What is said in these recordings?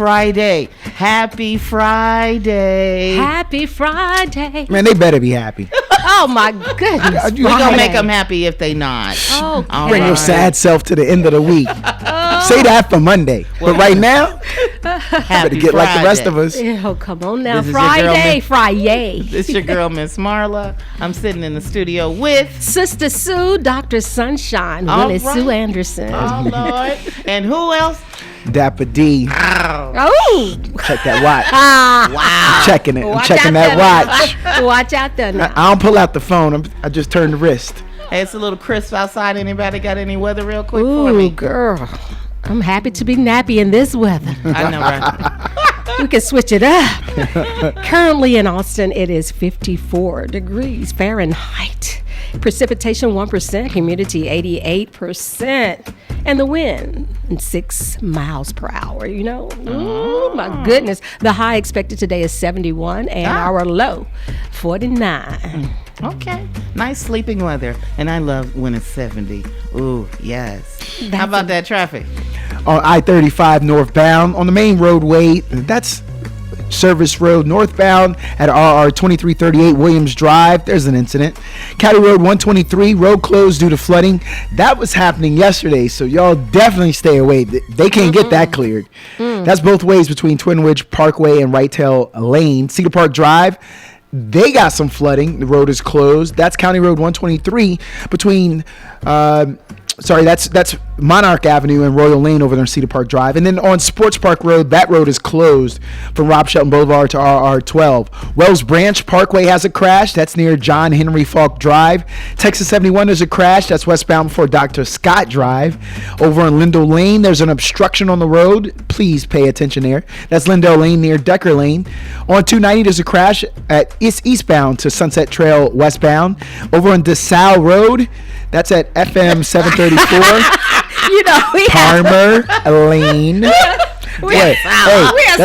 Friday. Happy Friday. Happy Friday. Man, they better be happy. Oh, my goodness. We're going to make them happy if they not. Oh, Bring your sad self to the end of the week. Say that for Monday. But right now, better get like the rest of us. Oh, come on now. This Friday. This your girl, Mz Marlah. I'm sitting in the studio with Sister Sue, Dr. Sunshine, Willie Sue Anderson. Oh, Lord. And who else? Dapper D. Oh. Check that watch. Wow. Checking it. I'm Watch checking out that watch. Watch out there now. I don't pull out the phone. I just turn the wrist. Hey, it's a little crisp outside. Anybody got any weather real quick for me? Ooh, girl. I'm happy to be nappy in this weather. I know, right? We can switch it up. Currently in Austin, it is 54 degrees Fahrenheit. Precipitation 1%, humidity 88%, and the wind 6 miles per hour. You know, ooh, my goodness. The high expected today is 71, and our low 49. Okay. Nice sleeping weather. And I love when it's 70. Ooh, yes. How about that traffic? On I-35 northbound on the main roadway, that's Service Road northbound at RR 2338 Williams Drive. There's an incident. County Road 123, road closed due to flooding. That was happening yesterday, so y'all definitely stay away. They can't get that cleared. That's both ways between Twin Ridge Parkway and Whitetail Lane. Cedar Park Drive, they got some flooding. The road is closed. That's County Road 123 between that's Monarch Avenue and Royal Lane over there on Cedar Park Drive. And then on Sports Park Road, that road is closed from Rob Shelton Boulevard to RR12. Wells Branch Parkway has a crash. That's near John Henry Falk Drive. Texas 71, there's a crash. That's westbound before Dr. Scott Drive. Over on Lindell Lane, there's an obstruction on the road. Please pay attention there. That's Lindell Lane near Decker Lane. On 290, there's a crash at eastbound to Sunset Trail westbound. Over on DeSalle Road, that's at FM 734. You know, Palmer Lane. we are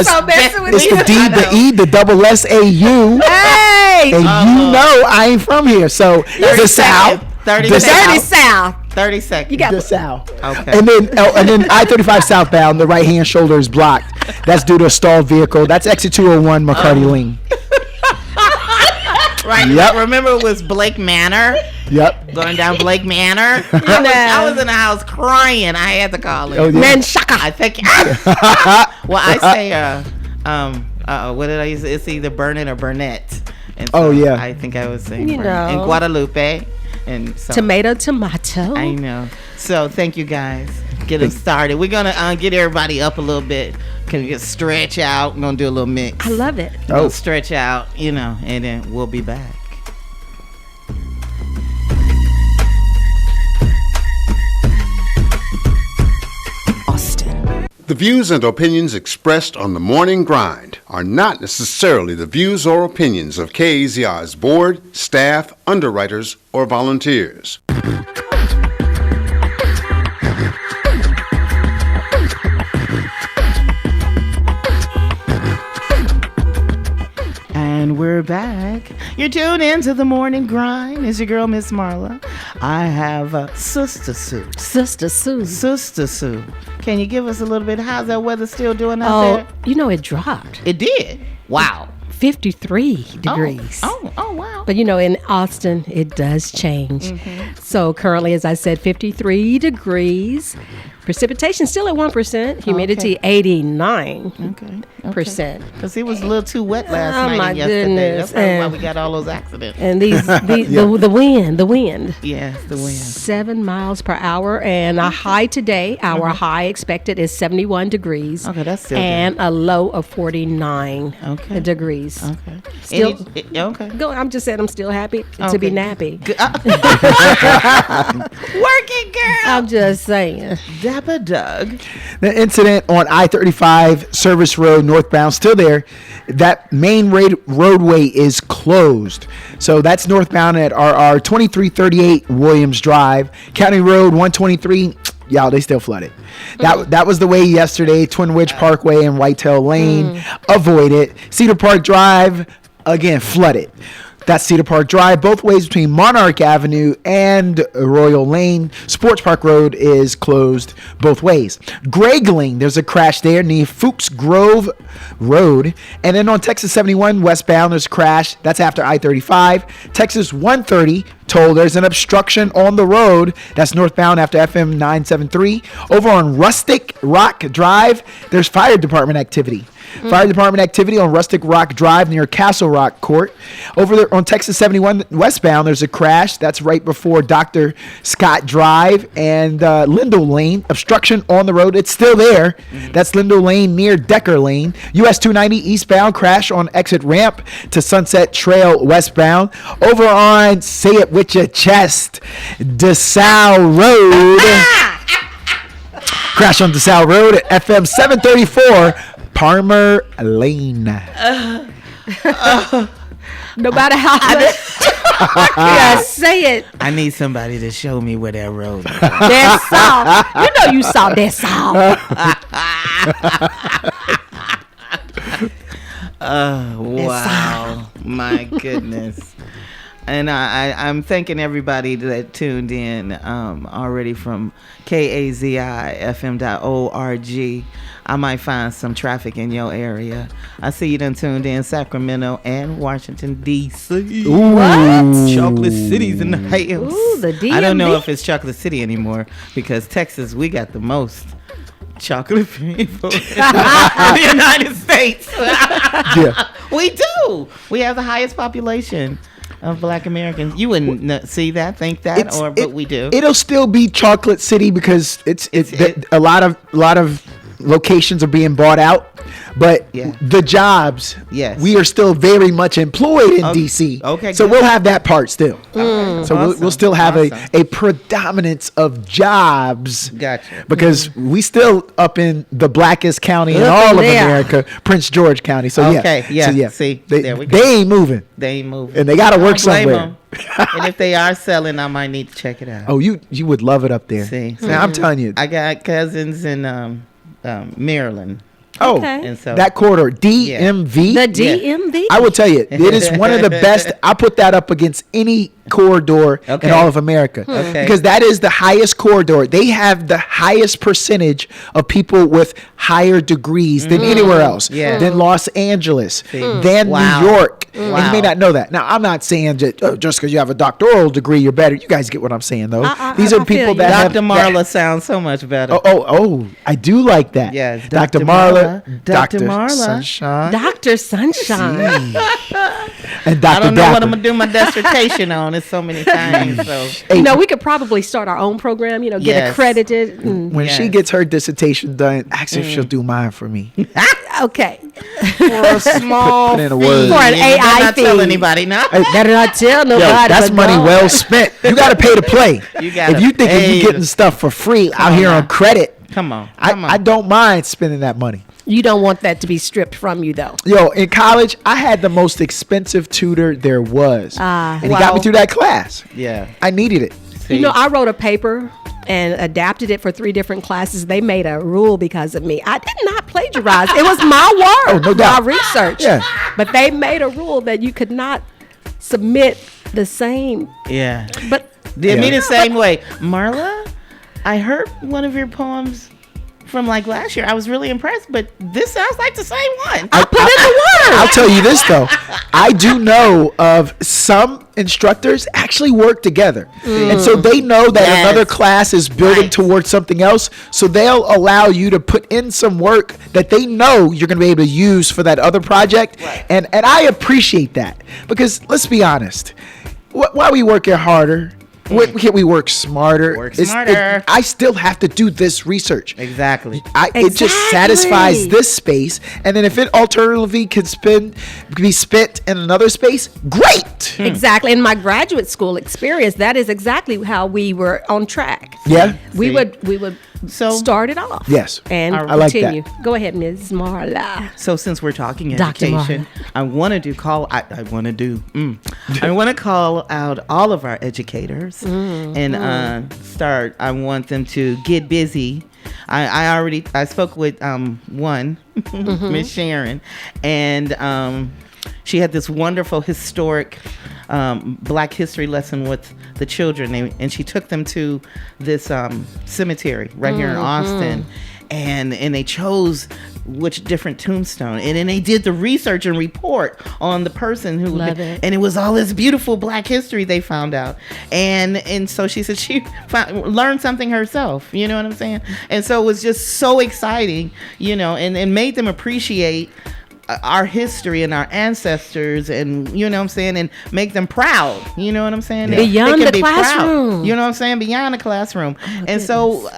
so messing with It's you. the D, the E, the double S, A, U. Hey! And you know I ain't from here. So the South. 30 South. 30 seconds. You got the South. Okay. And then I-35 southbound, the right-hand shoulder is blocked. That's due to a stalled vehicle. That's exit 201 McCarty Lane. Right. Yep. Remember it was Blake Manor? Yep. Going down Blake Manor. I was in the house crying. I had to call it. Oh, yeah. Man, shaka. I think. Well, I say, what did I use? It's either Burnett or Burnett. And so yeah. I think I was saying You Burnett. know. In Guadalupe. And so, Tomato. I know. So thank you guys. Get us started. We're going to get everybody up a little bit. Can we just stretch out? We're going to do a little mix. I love it. We'll stretch out, and then we'll be back. Austin. The views and opinions expressed on the Morning Grind are not necessarily the views or opinions of KAZR's board, staff, underwriters, or volunteers. And we're back. You're tuned into the Morning Grind. It's your girl, Mz Marlah. I have Sister Sue. Sister Sue. Sister Sue. Can you give us a little bit? How's that weather still doing out there? You know, it dropped. It did. Wow. 53 degrees. Oh, wow. But in Austin, it does change. So currently, as I said, 53 degrees. Precipitation still at 1%. Humidity 89%. Because it was a little too wet last night my and yesterday. goodness. That's probably why we got all those accidents. And the wind. Yes, the wind. 7 miles per hour. And a high today, our high expected is 71 degrees. Okay, that's still and a low of 49 degrees. Okay. Still, okay. Go. I'm just saying I'm still happy to be nappy. Working girl. I'm just saying. Dapper Doug. The incident on I-35 Service Road northbound, still there. That main roadway is closed. So that's northbound at RR 2338 Williams Drive. County Road 123, y'all, they still flooded. That was the way yesterday. Twin Ridge Parkway and Whitetail Lane, avoid it. Cedar Park Drive, again, flooded. That's Cedar Park Drive. Both ways between Monarch Avenue and Royal Lane. Sports Park Road is closed both ways. Gregling, there's a crash there near Fuchs Grove Road. And then on Texas 71 westbound, there's a crash. That's after I-35. Texas 130 told there's an obstruction on the road. That's northbound after FM 973. Over on Rustic Rock Drive, there's fire department activity. Fire department activity on Rustic Rock Drive near Castle Rock Court. Over there on Texas 71 westbound, there's a crash. That's right before Dr. Scott Drive and Lindell Lane. Obstruction on the road. It's still there. That's Lindell Lane near Decker Lane. US 290 eastbound crash on exit ramp to Sunset Trail westbound. Over on Say It With Your Chest, DeSalle Road. Crash on DeSalle Road at FM 734. Palmer Lane. No matter how yeah, say it. I need somebody to show me where that road is. That's all. You know you saw that all. Wow. My goodness. And I'm thanking everybody that tuned in already from KAZIFM.org. I might find some traffic in your area. I see you done tuned in Sacramento and Washington, D.C. What? Chocolate City's in the house. Ooh, the DMV. I don't know if it's Chocolate City anymore because Texas, we got the most chocolate people in the United States. Yeah. We do. We have the highest population of Black Americans. You wouldn't see that, think that, but we do. It'll still be Chocolate City because a lot of locations are being bought out, but the jobs, we are still very much employed in DC. Okay, so good. we'll have that part still. So Awesome. we'll still have a predominance of jobs. Gotcha. Because we still up in the blackest county in all of America, Prince George County. So See, there we go. They ain't moving. They ain't moving. And they got to work I don't blame somewhere. 'em. And if they are selling, I might need to check it out. Oh, you would love it up there. See, Now, I'm telling you. I got cousins in Maryland. Oh, Okay. And so that corridor, DMV. The DMV. I will tell you, it is one of the best. I put that up against any corridor in all of America because that is the highest corridor. They have the highest percentage of people with higher degrees than anywhere else, than Los Angeles, than New York. And you may not know that. Now, I'm not saying that just because you have a doctoral degree, you're better. You guys get what I'm saying, though. These are people that have. Dr. Marlah sounds so much better. Oh, I do like that. Yes, Dr. Dr. Marlah, Dr. Dr. Marlah. Sunshine, Dr. Sunshine. and Dr. I don't know what Dapper. I'm gonna do my dissertation on. It's so many things. So Hey, We could probably start our own program, get Yes. accredited. when she gets her dissertation done, ask if she'll do mine for me. Okay. for a small Put in a fee. word. For an You better AI not tell fee. anybody now. Better not tell Yo, nobody. that's but money God. well spent. You got to pay to play. You gotta if you think pay you're getting to- stuff for free out on here now. on credit, Come on. I don't mind spending that money. You don't want that to be stripped from you, though. Yo, in college, I had the most expensive tutor there was. And he got wow. me through that class. Yeah. I needed it. See? I wrote a paper and adapted it for 3 different classes. They made a rule because of me. I did not plagiarize. It was my work, no doubt. my research. Yeah. But they made a rule that you could not submit the same. Yeah. But Did me Yeah. the same way. Marla, I heard one of your poems from like last year. I was really impressed, but this sounds like the same one. I put in the work. I'll tell you this, though. I do know of some instructors actually work together. And so they know that Yes. another class is building Right. towards something else. So they'll allow you to put in some work that they know you're going to be able to use for that other project. Right. And I appreciate that because let's be honest. Why we working harder? Can't we work smarter? Work smarter. I still have to do this research. Exactly. It just satisfies this space, and then if it alternatively could be spent in another space, great. Exactly. In my graduate school experience, that is exactly how we were on track. Yeah. We See? would So- start it off. Yes. And I like that. continue. Go ahead, Ms. Marlah. So since we're talking Dr. education, I want to call out all of our educators and start. I want them to get busy. I spoke with one, Miss Sharon, and she had this wonderful historic Black history lesson with the children, and she took them to this cemetery right here in Austin, and they chose which different tombstone, and then they did the research and report on the person who and it was all this beautiful Black history they found out, and so she said she learned something herself, you know what I'm saying? And so it was just so exciting, you know, and made them appreciate our history and our ancestors, and you know what I'm saying, and make them proud, you know what I'm saying? Beyond the classroom, proud, you know what I'm saying, beyond the classroom. And so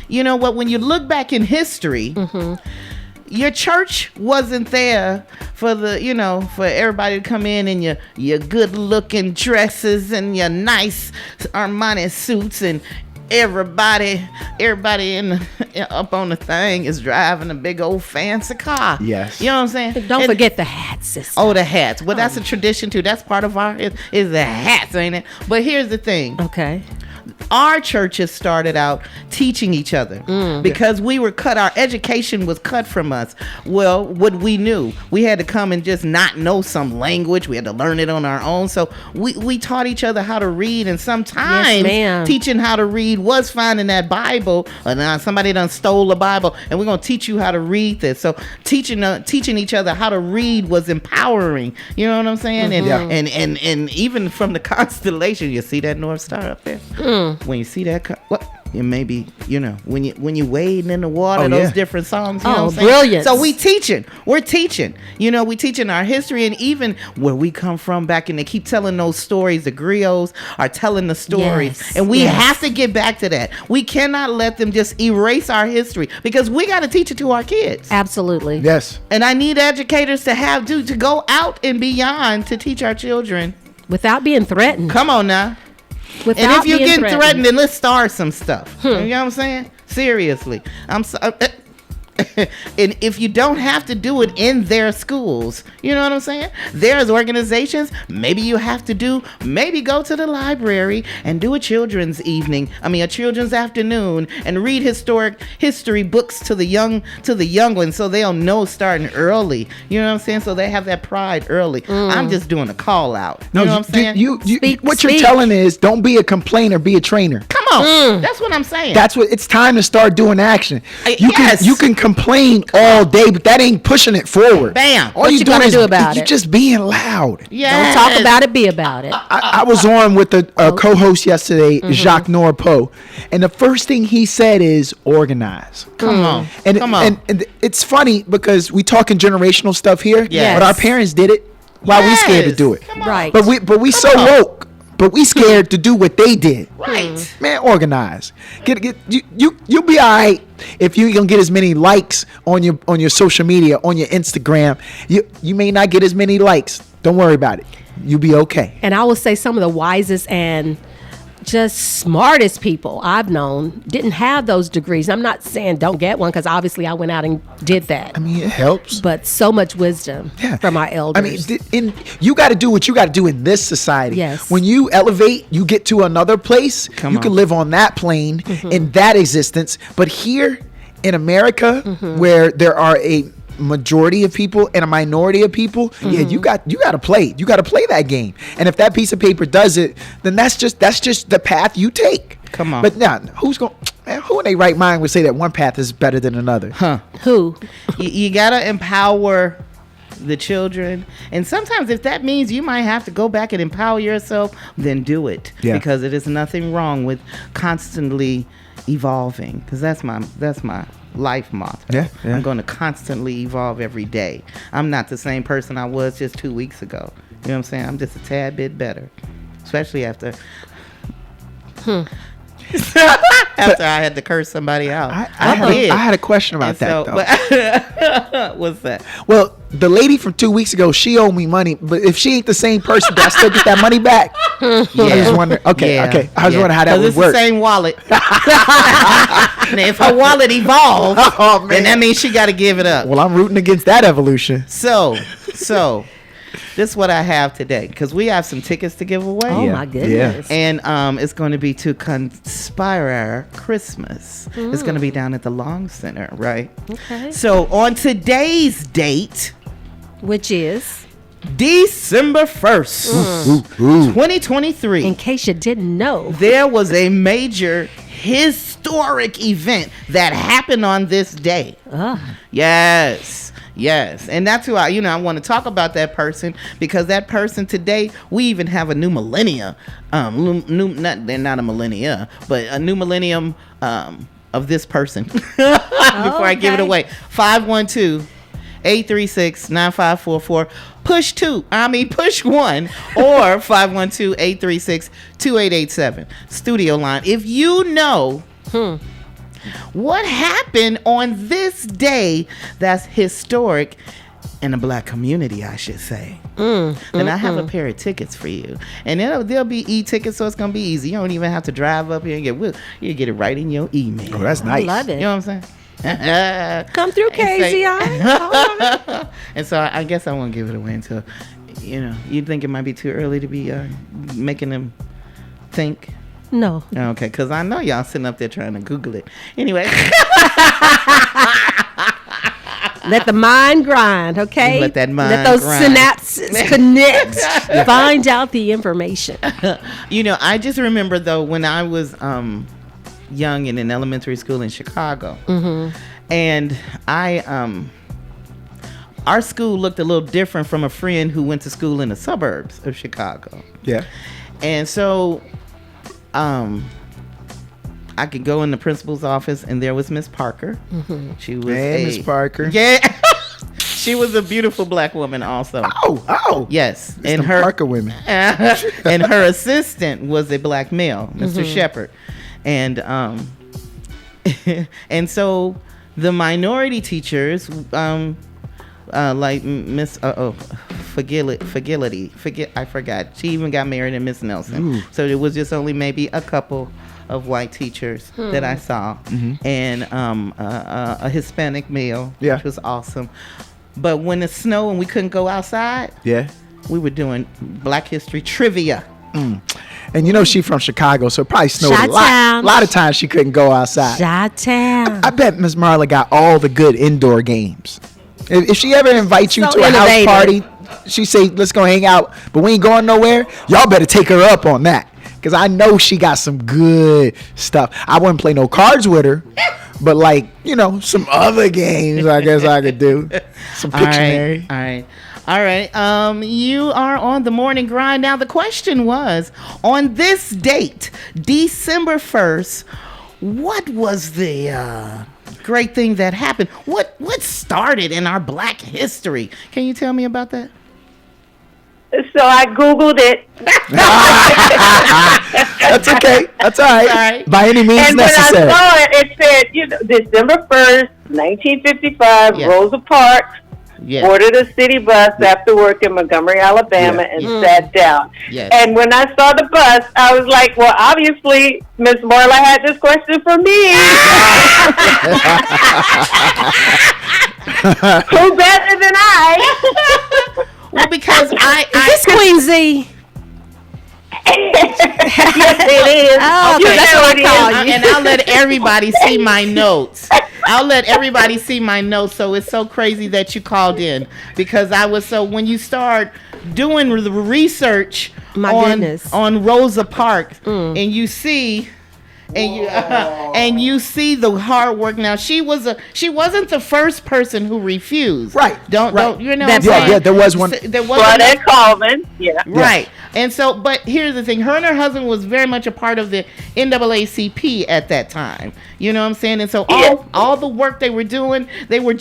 you know what, when you look back in history, your church wasn't there for the, you know, for everybody to come in your good looking dresses and your nice Armani suits, and everybody up on the thing is driving a big old fancy car. Yes. You know what I'm saying? Don't forget the hats, sister. Oh, the hats. Well, that's a tradition too. That's part of our is the hats, ain't it? But here's the thing. Okay. Our churches started out teaching each other because we were cut. Our education was cut from us. Well, what we knew, we had to come and just not know some language. We had to learn it on our own. So we taught each other how to read, and sometimes teaching how to read was finding that Bible, or now somebody done stole the Bible, and we're gonna teach you how to read this. So teaching each other how to read was empowering. You know what I'm saying? And even from the constellation, you see that North Star up there. When you see that, it may be, you know, when you wading in the water, those different songs. You know what I'm saying? Brilliant. So we're teaching, you know, we teaching our history, and even where we come from back, and they keep telling those stories. The griots are telling the stories, and we have to get back to that. We cannot let them just erase our history, because we got to teach it to our kids. Absolutely. Yes. And I need educators to go out and beyond to teach our children without being threatened. Come on now. And if you're getting threatened, then let's start some stuff. You know what I'm saying? Seriously. I'm so. And if you don't have to do it in their schools, you know what I'm saying? There's organizations, maybe you have to go to the library and do a children's afternoon, and read history books to the young ones, so they'll know starting early. You know what I'm saying? So they have that pride early. I'm just doing a call out. You know what I'm saying? You're telling is, don't be a complainer, be a trainer. Come on. That's what I'm saying. That's what it's time to start doing action. Yes. You can complain all day, but that ain't pushing it forward. Bam. All you gonna do about you it? just being loud. Yes. Don't talk about it, be about it. I was on with a co-host yesterday, Jacques Norpo, and the first thing he said is organize. Come on. And it's funny because we talking generational stuff here, Yes. but our parents did it while we scared to do it. Right. But we so woke. But we scared to do what they did. Right. Man, organize. You'll be all right if you gonna get as many likes on your social media, on your Instagram. You may not get as many likes. Don't worry about it. You'll be okay. And I will say some of the wisest and just smartest people I've known didn't have those degrees. I'm not saying don't get one, because obviously I went out and did that. I mean, it helps. But so much wisdom from our elders. I mean, you got to do what you got to do in this society. Yes. When you elevate, you get to another place. You can live on that plane in that existence. But here in America, where there are a majority of people and a minority of people, you got to play that game. And if that piece of paper does it, then that's just the path you take. Come on. But now, who in their right mind would say that one path is better than another? Who? You gotta empower the children, and sometimes if that means you might have to go back and empower yourself, then do it. Because it is nothing wrong with constantly evolving, because that's my life motto. I'm going to constantly evolve every day. I'm not the same person I was just 2 weeks ago. You know what I'm saying? I'm just a tad bit better, especially after after I had to curse somebody out. I had a question about that, though. What's that? Well, the lady from 2 weeks ago, she owed me money, but if she ain't the same person, do I still get that money back? I was wondering. Okay. I was wondering how that would work. It's the same wallet. Now, if her wallet evolves, then that means she got to give it up. Well, I'm rooting against that evolution. So this is what I have today, because we have some tickets to give away. Oh my goodness! And it's going to be to Conspire Christmas. It's going to be down at the Long Center, right? Okay. So on today's date, Which is December 1st, 2023. In case you didn't know. There was a major historic event that happened on this day. Yes. And that's who I want to talk about that person, because that person today, we even have a new millennia. They're not a millennia, but a new millennium of this person. Before I give it away. 512-836-9544. Push 1 or 512-836-2887. Studio line. If you know what happened on this day that's historic in the black community, I should say, then I have a pair of tickets for you. And they'll be e-tickets, so it's going to be easy. You don't even have to drive up here and you get it right in your email. Oh, that's nice. I love it. You know what I'm saying? Come through, KZI. And so I guess I won't give it away until, you think it might be too early to be making them think. No. Okay, because I know y'all sitting up there trying to Google it. Anyway. Let the mind grind, okay? Let that mind Let those grind. synapses connect. Find out the information. I just remember, though, when I was young and in elementary school in Chicago, and our school looked a little different from a friend who went to school in the suburbs of Chicago. Yeah. And so I could go in the principal's office, and there was Miss Parker. She was Miss Parker. Yeah. She was a beautiful black woman also. Oh. Yes. It's and her Parker women. And her assistant was a black male, Mr. Shepard. And and so the minority teachers, like Miss I forgot. She even got married to Miss Nelson. So it was just only maybe a couple of white teachers that I saw, and a Hispanic male, which was awesome. But when it snowed and we couldn't go outside, we were doing Black History trivia. And she from Chicago, so it probably snowed Chi-town. a lot of times she couldn't go outside. Chi-town. I bet Mz Marlah got all the good indoor games. If she ever invites you So to a house innovative. party, she say, let's go hang out, but we ain't going nowhere, y'all better take her up on that. Because I know she got some good stuff. I wouldn't play no cards with her, but some other games I guess I could do. Some Pictionary. All right. You are on the morning grind. Now, the question was, on this date, December 1st, what was the great thing that happened? What started in our black history? Can you tell me about that? So I Googled it. That's okay. That's all right. By any means and necessary. when I saw it said, December 1st, 1955, Rosa Parks boarded a city bus after work in Montgomery, Alabama, and sat down. And when I saw the bus, I was like, well, obviously, Mz Marlah had this question for me. Who better than I? Well, because I This Queen Z. Yes, it is. Oh, You that's know what it I call is. you. and I'll let everybody see my notes. So it's so crazy that you called in, because when you start doing the research on Rosa Parks, and you see and you see the hard work. Now she wasn't the first person who refused. Right. Don't you know? That's what I'm saying? there was one. There was Claudette Colvin. Yeah. Right. And so, but here's the thing. Her and her husband was very much a part of the NAACP at that time. You know what I'm saying? And so all the work they were doing, they were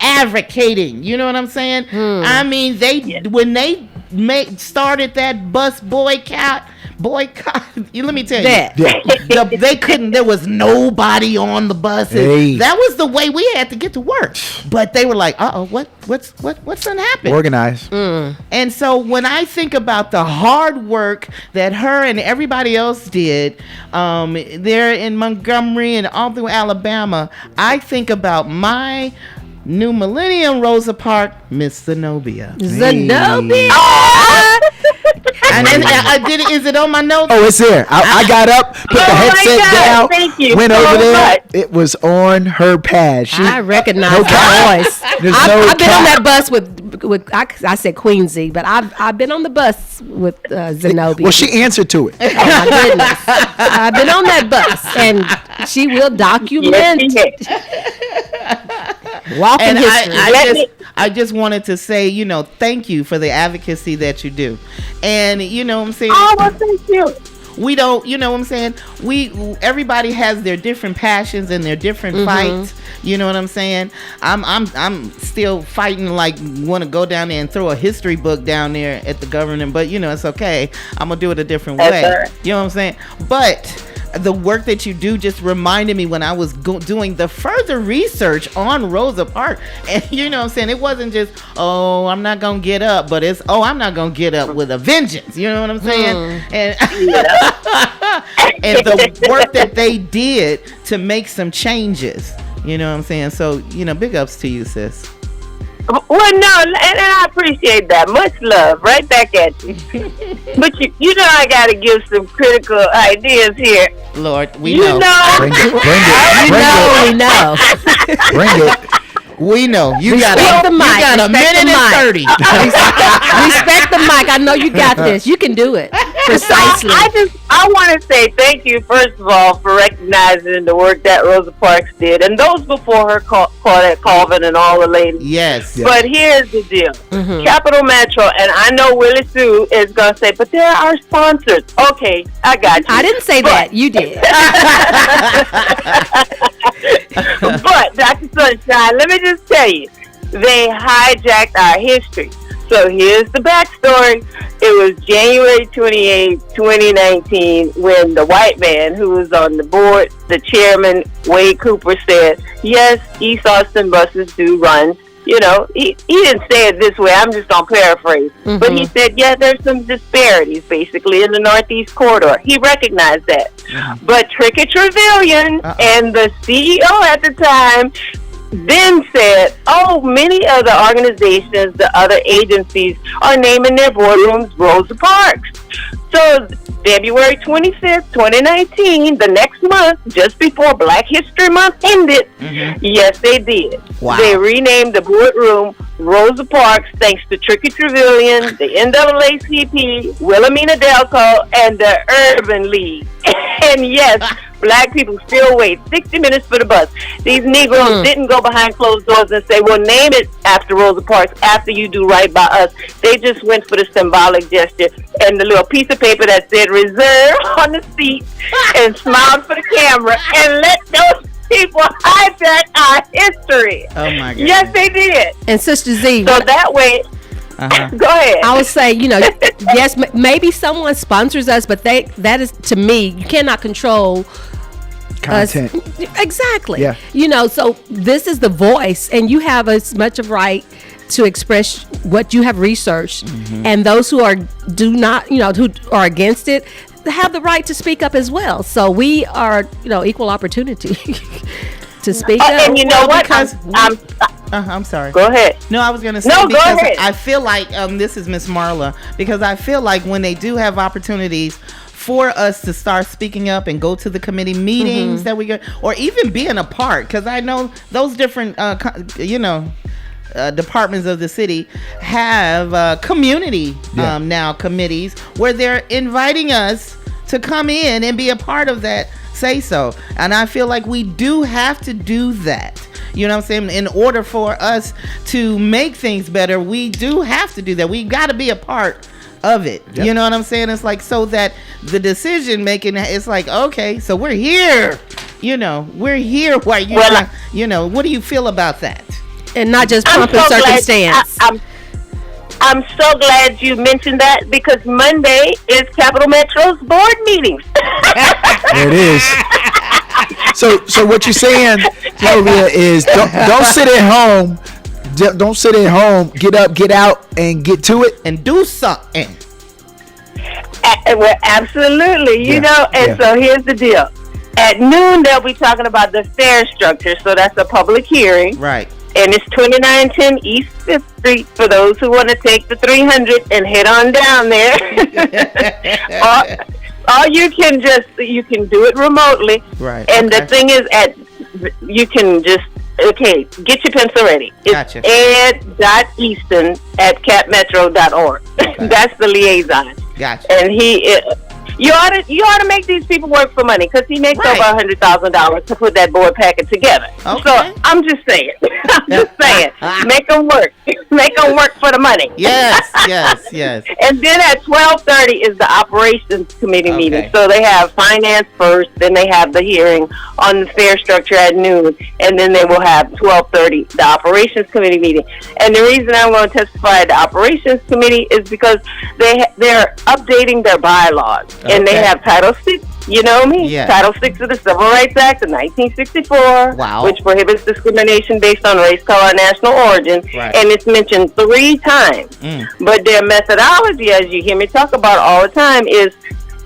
advocating. You know what I'm saying? I mean, when they started that bus boycott, let me tell you, they couldn't. There was nobody on the buses. Hey. That was the way we had to get to work. But they were like, what's gonna happen? Organized. And so when I think about the hard work that her and everybody else did there in Montgomery and all through Alabama, I think about my new millennium Rosa Parks, Miss Zenobia. Zenobia. And then is it on my notes? Oh, it's there. I got up, put the headset down, Thank you went so over there. much. It was on her pad. I recognize no her voice. There's I've no been cap. on that bus with I said Queen Z, but I've been on the bus with Zenobia. Well, she answered to it. Oh my goodness! I've been on that bus, and she will document. Walking history. I just wanted to say, thank you for the advocacy that you do, and you know what I'm saying. Oh, well, thank you. We don't, you know what I'm saying? Everybody has their different passions and their different fights. You know what I'm saying? I'm still fighting, like, want to go down there and throw a history book down there at the government, but it's okay. I'm gonna do it a different way. Right. You know what I'm saying? But the work that you do just reminded me when I was doing the further research on Rosa Parks, and you know what I'm saying, it wasn't just, oh, I'm not gonna get up, but it's, oh, I'm not gonna get up with a vengeance. You know what I'm saying? And and the work that they did to make some changes. You know what I'm saying? So, big ups to you, sis. Well, no, and I appreciate that. Much love, right back at you. But you know I got to give some critical ideas here. Lord, we know. Bring it. We know. Bring it. We know. You got the mic. You got a minute and 30. Respect the mic. I know you got this. You can do it. Precisely. I want to say thank you, first of all, for recognizing the work that Rosa Parks did, and those before her, Claudette Colvin and all the ladies. Yes. But here's the deal. Capital Metro, and I know Willie Sue is going to say, but there are sponsors. Okay, I got you. I didn't say that. You did. But, Dr. Sunshine, let me just tell you, they hijacked our history. So here's the backstory. It was January 28, 2019, when the white man who was on the board, the chairman, Wade Cooper, said, yes, East Austin buses do run. He didn't say it this way. I'm just going to paraphrase. But he said, yeah, there's some disparities, basically, in the Northeast Corridor. He recognized that. But Tricky Trevelyan and the CEO at the time then said, oh, many of the organizations, the other agencies, are naming their boardrooms Rosa Parks. So February 25th, 2019, the next month, just before Black History Month ended, yes, they did. Wow. They renamed the boardroom Rosa Parks thanks to Tricky Trevelyan, the NAACP, Wilhelmina Delco, and the Urban League. And yes, Black people still wait 60 minutes for the bus. These Negroes didn't go behind closed doors and say, well, name it after Rosa Parks after you do right by us. They just went for the symbolic gesture and the little piece of paper that said reserve on the seat and smiled for the camera and let those people hijack our history. Oh, my God. Yes, they did. And Sister Z. So that way... Go ahead. I would say, yes, maybe someone sponsors us, but that is, to me, you cannot control content. Exactly. Yeah. So this is the voice, and you have as much of right to express what you have researched, and those who do not, who are against it, have the right to speak up as well. So we are, equal opportunity to speak up. And you know what? I'm sorry. Go ahead. No, I was going to say, no, because go ahead. I feel like, this is Mz Marlah, because I feel like when they do have opportunities for us to start speaking up and go to the committee meetings that we get, or even being a part, because I know those different, departments of the city have community now committees where they're inviting us to come in and be a part of that say so. And I feel like we do have to do that. You know what I'm saying? In order for us to make things better, we do have to do that. We got to be a part of it. Yep. You know what I'm saying? It's like, so that the decision making, it's like, okay, so we're here. We're here while you're what do you feel about that? And not just pomp and circumstance. I'm so glad you mentioned that, because Monday is Capital Metro's board meetings. There it is. So what you're saying, Sylvia, is don't sit at home. Don't sit at home. Get up, get out, and get to it, and do something. Well, absolutely. So here's the deal. At noon, they'll be talking about the fare structure. So that's a public hearing. Right. And it's 2910 East 5th Street for those who want to take the 300 and head on down there. Or you can do it remotely. Right. And the thing is, you can just Okay, get your pencil ready. It's Gotcha. ed.easton@capmetro.org. Okay. That's the liaison. Gotcha. And you ought to make these people work for money, because he makes Right. over $100,000 to put that board packet together. Okay. So I'm just saying, make them work. Make them work for the money. Yes. And then at 12:30 is the operations committee meeting. Okay. So they have finance first, then they have the hearing on the fare structure at noon, and then they will have 12:30 the operations committee meeting. And the reason I'm going to testify at the operations committee is because they're updating their bylaws, and they Okay. have Title VI. You know me? Yeah. Title VI of the Civil Rights Act of 1964, Wow. which prohibits discrimination based on race, color, or national origin, Right. and it's mentioned 3 times. But their methodology, as you hear me talk about all the time, is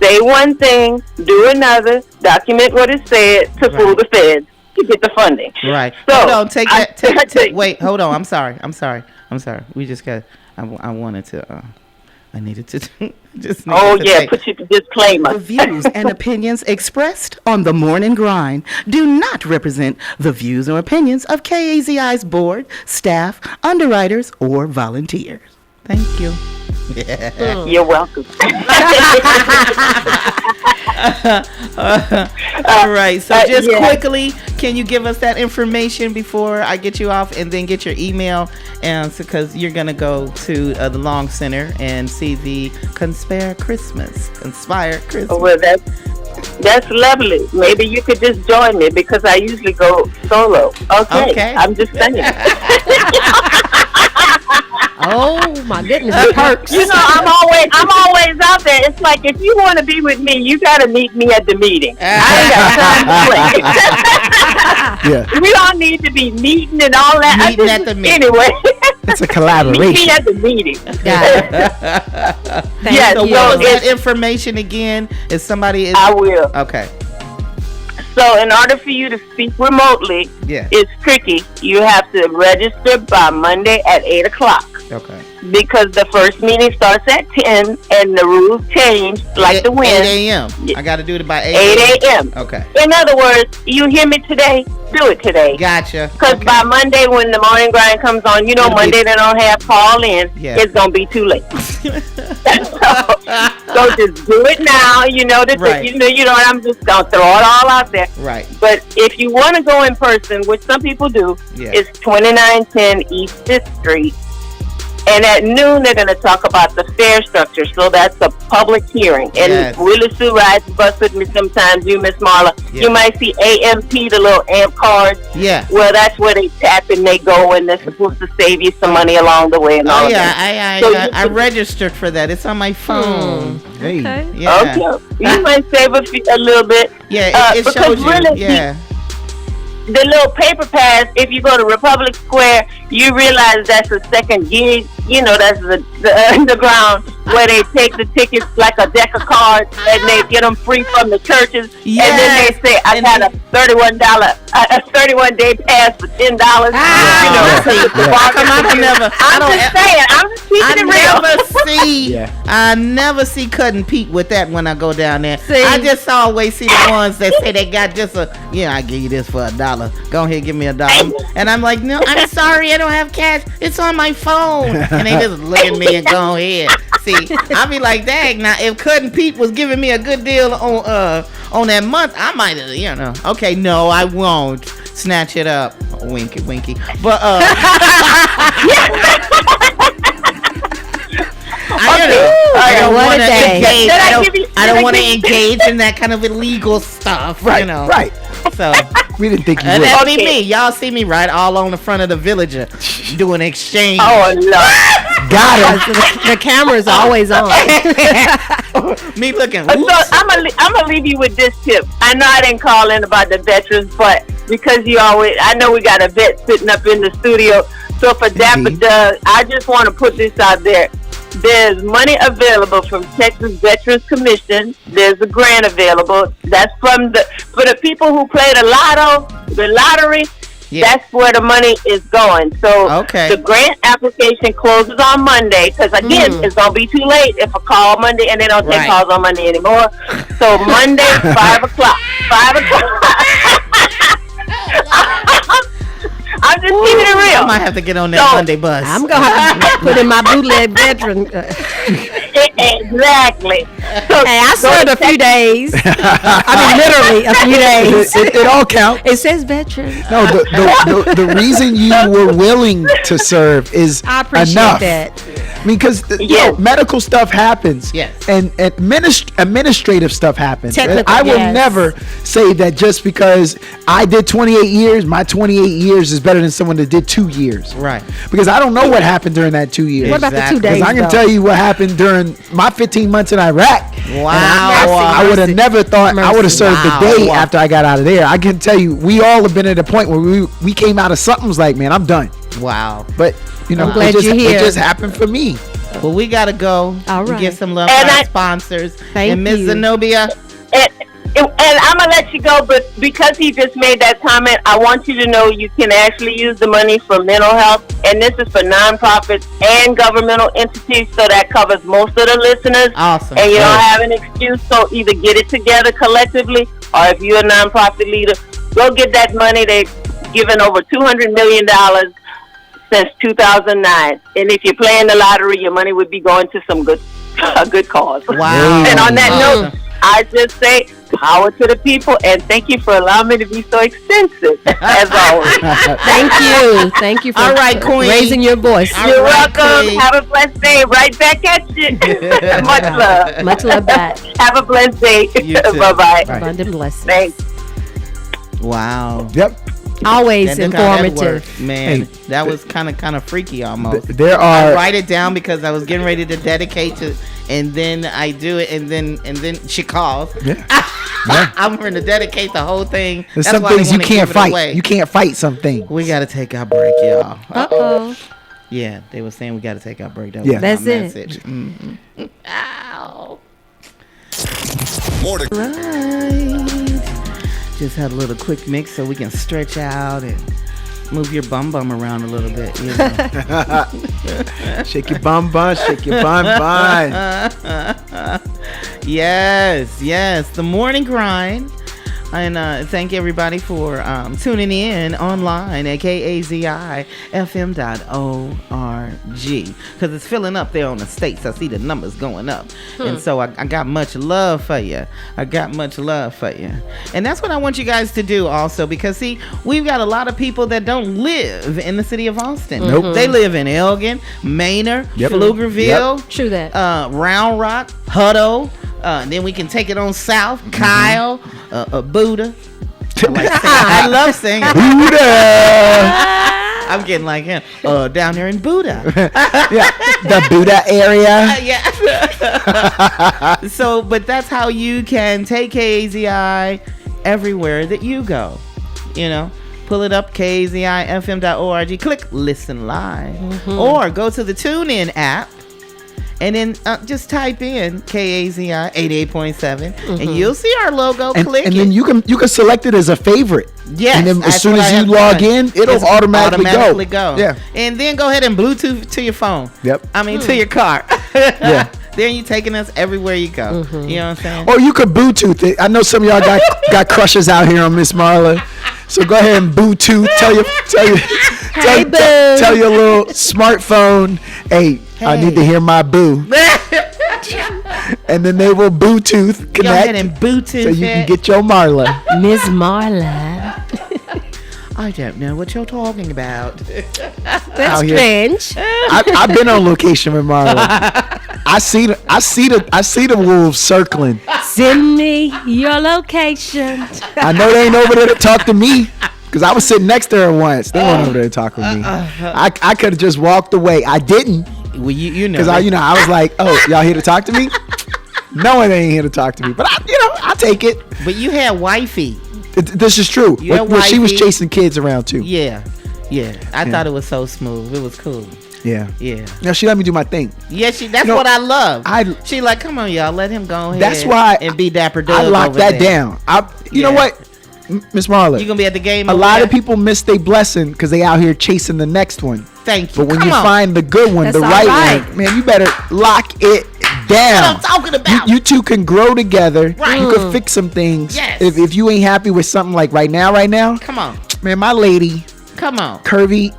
say one thing, do another, document what is said to fool the feds to get the funding. Right. So, hold on. Take that. Wait. Hold on. I'm sorry. We just got. I wanted to. I needed to. Just needed oh to yeah, take- put your disclaimer. The views and opinions expressed on the Morning Grind do not represent the views or opinions of KAZI's board, staff, underwriters, or volunteers. Thank you. You're welcome. All right. So just yeah. quickly, can you give us that information before I get you off, and then get your email, and because you're gonna go to the Long Center and see the Conspire Christmas. Well, that's lovely. Maybe you could just join me, because I usually go solo. Okay. I'm just saying. Oh my goodness, the perks. You know, I'm always out there. It's like, if you want to be with me, you got to meet me at the meeting. I ain't got time to play. Yeah. We all need to be meeting and all that. Meeting at the meeting. Anyway. It's a Meet me collaboration. at the meeting. Got it. Yes, So you what know, was that information again? If somebody is I will. okay. So in order for you to speak remotely, Yeah. it's tricky. You have to register by Monday at 8 o'clock. Okay. Because the first meeting starts at 10 and the rules change like the wind. 8 a.m. I got to do it by 8 8 a.m. Okay. In other words, you hear me today, do it today. Gotcha. Because by Monday, when the morning grind comes on, you know, It'll be- Monday they don't have call in. Yeah. It's going to be too late. so just do it now. You know, Right. you know, I'm just going to throw it all out there. Right. But if you want to go in person, which some people do, Yeah. it's 2910 East 5th Street. And at noon, they're going to talk about the fare structure. So that's a public hearing. And Yes. Willie Sue rides the bus with me sometimes, you, Mz Marlah. Yeah. You might see AMP, the little amp cards. Yeah. Well, that's where they tap and they go, and they're supposed to save you some money along the way and all Oh of yeah, that. I registered for that. It's on my phone. Hey. Okay. Yeah. Okay. You might save a little bit. Yeah, it because shows you. really, Yeah. the little paper pass, if you go to Republic Square, you realize that's a second gig. You know, that's the underground where they take the tickets like a deck of cards and they get them free from the churches. Yes. And then they say, I And got a $31 pass for $10. You know, See, the bar- I'm just saying, I'm just keeping it real. I never see Cut and Pete with that when I go down there. See? I just always see the ones that say they got just I give you this for $1. Go ahead, give me $1. And I'm like, no, I'm sorry, I don't have cash. It's on my phone. And they just look at me and go ahead. See, I be like, dang, now if Cut and Pete was giving me a good deal on that month, I might have, okay, no, I won't snatch it up. Winky, winky. But I don't want to engage in that kind of illegal stuff. Right. Right. So We didn't think you and would. that'll be me. Y'all see me right all on the front of the Villager doing exchange. Oh, Lord. Got him. The camera's always on. Me looking. So I'm gonna leave you with this tip. I know I didn't call in about the veterans, but because I know we got a vet sitting up in the studio. So for Dapper Doug, I just want to put this out there. There's money available from Texas Veterans Commission. There's a grant available. That's for the people who play the lottery. Yeah. That's where the money is going. So Okay. the grant application closes on Monday because, again, it's going to be too late if I call Monday and they don't take Right. calls on Monday anymore. So Monday, 5 o'clock. 5 o'clock. I'm just keeping it real. I might have to get on that Monday bus. I'm going to have to put in my bootleg veteran. Exactly. So Hey, I served a few days. I mean, literally a few days. It all counts. It says veteran. No, the reason you were willing to serve is I appreciate enough. that. I mean, because medical stuff happens, and administrative stuff happens. Technical, I will never say that just because I did 28 years, my 28 years is better than someone that did 2 years. Right. Because I don't know what happened during that 2 years. What about the 2 days? Because I can tell you what happened during my 15 months in Iraq. Wow. I would have never thought I would have served the day after I got out of there. I can tell you, we all have been at a point where we came out of something was like, man, I'm done. Wow. But you know, I'm glad it you're here. just happened for me. Well, we gotta go All right. and get some love from our sponsors. Thank and Ms. you. Zenobia. And I'm gonna let you go, but because he just made that comment, I want you to know you can actually use the money for mental health, and this is for nonprofits and governmental entities, so that covers most of the listeners. Awesome. And you don't have an excuse, so either get it together collectively, or if you're a nonprofit leader, go get that money. They've given over $200 million since 2009, and if you're playing the lottery, your money would be going to some good cause. Wow. And on that note, I just say power to the people, and thank you for allowing me to be so extensive, as always. Thank you for All right, Queen. raising your voice. You're right, welcome. Queen. Have a blessed day. Right back at you. Much love. Much love back. Have a blessed day. You too. Bye-bye. Abundant blessings. Thanks. Wow. Yep. Always That's how that informative. worked, man. Hey. That was kind of freaky almost. There I are. write it down because I was getting ready to dedicate to, and then I do it, and then she calls. Yeah. I'm going to dedicate the whole thing. There's That's some why they things you wanna can't give it away. fight. You can't fight something. We got to take our break, y'all. Uh-oh. Yeah, they were saying we got to take our break. That Yeah. was my That's it. message. Mhm. Ow. More to Right. Just had a little quick mix so we can stretch out and move your bum around a little bit. You know? Shake your bum, shake your bum. Yes. The morning grind. And thank everybody for tuning in online at KAZIFM.org, because it's filling up there on the states. I see the numbers going up. And so I got much love for you. And that's what I want you guys to do also, because see, we've got a lot of people that don't live in the city of Austin. Nope. They live in Elgin, Manor, Pflugerville, True that. Round Rock, Hutto. Then we can take it on south, Kyle, Buddha. I love singing. Buddha. I'm getting like him. Down there in Buddha. Yeah, the Buddha area. Yeah. So, but that's how you can take KAZI everywhere that you go. You know, pull it up, KAZIFM.org. Click listen live, or go to the TuneIn app. And then just type in KAZI 88.7, and you'll see our logo. Click and it. then you can select it as a favorite. Yes, And then as that's soon what I as you have log done. in, it'll It's automatically go. Yeah. And then go ahead and Bluetooth to your phone. Yep. I mean, to your car. Yeah. Then you're taking us everywhere you go. You know what I'm saying? Or you could Bluetooth it. I know some of y'all got crushes out here on Mz Marlah. So go ahead and Bluetooth. Tell your little smartphone, hey, I need to hear my boo. And then they will Bluetooth Go ahead and connect Bluetooth so you can it. get your Marla. Ms. Marlah. I don't know what you're talking about. That's Out here. strange. I've been on location with Marla. I see the wolves circling. Send me your location. I know they ain't over there to talk to me, because I was sitting next to her once. They weren't over there to talk with me. I could have just walked away. I didn't, Well, you know. because I was like, oh, y'all here to talk to me? No one ain't here to talk to me, but I take it. But you had wifey. This is true. You had Well, she was wifey. chasing kids around too. Yeah. I thought it was so smooth. It was cool. Yeah. Yeah. Now she let me do my thing. Yeah, that's You know, what I love. She like, come on, y'all, let him go ahead. That's why and be Dapper Doug. I locked over that there. down. You know Yeah. what, Miss Marla? You gonna be at the game? A over lot there? of people miss their blessing because they out here chasing the next one. Thank you. But when Come you on. find the good one, That's the all right right. one, man, you better lock it down. What I'm talking about. You two can grow together. Right. You can fix some things. Yes. If you ain't happy with something like right now, Come on. man, my lady, Come on. Curvy,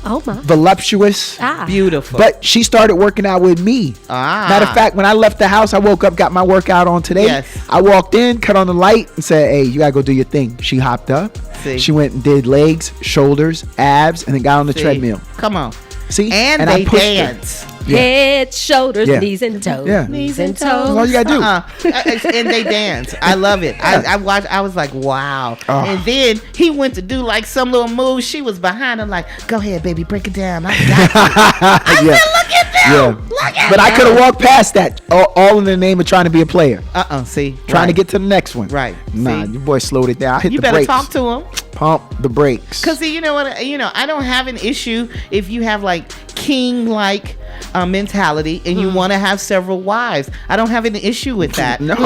Oh my. voluptuous. Beautiful. But she started working out with me. Matter of fact, when I left the house, I woke up, got my workout on today. Yes. I walked in, cut on the light, and said, hey, you got to go do your thing. She hopped up. See. She went and did legs, shoulders, abs, and then got on the treadmill. Come on. See? And I they pushed her. dance. Yeah. Head, shoulders, Yeah. knees and toes. Yeah. Knees and That's toes. all you got to do. And they dance. I love it. I watched. I was like, wow. And then he went to do like some little move. She was behind him, like, go ahead, baby, break it down. I got you. I said, look at them. Look at But I them. could have walked past that, all in the name of trying to be a player. See, Trying to get to the next one. Right. Nah, See? your boy slowed it down. I hit You the better brakes. talk to him. Pump the brakes. Cause see, you know what? I don't have an issue if you have like king-like mentality and you want to have several wives. I don't have an issue with that. No.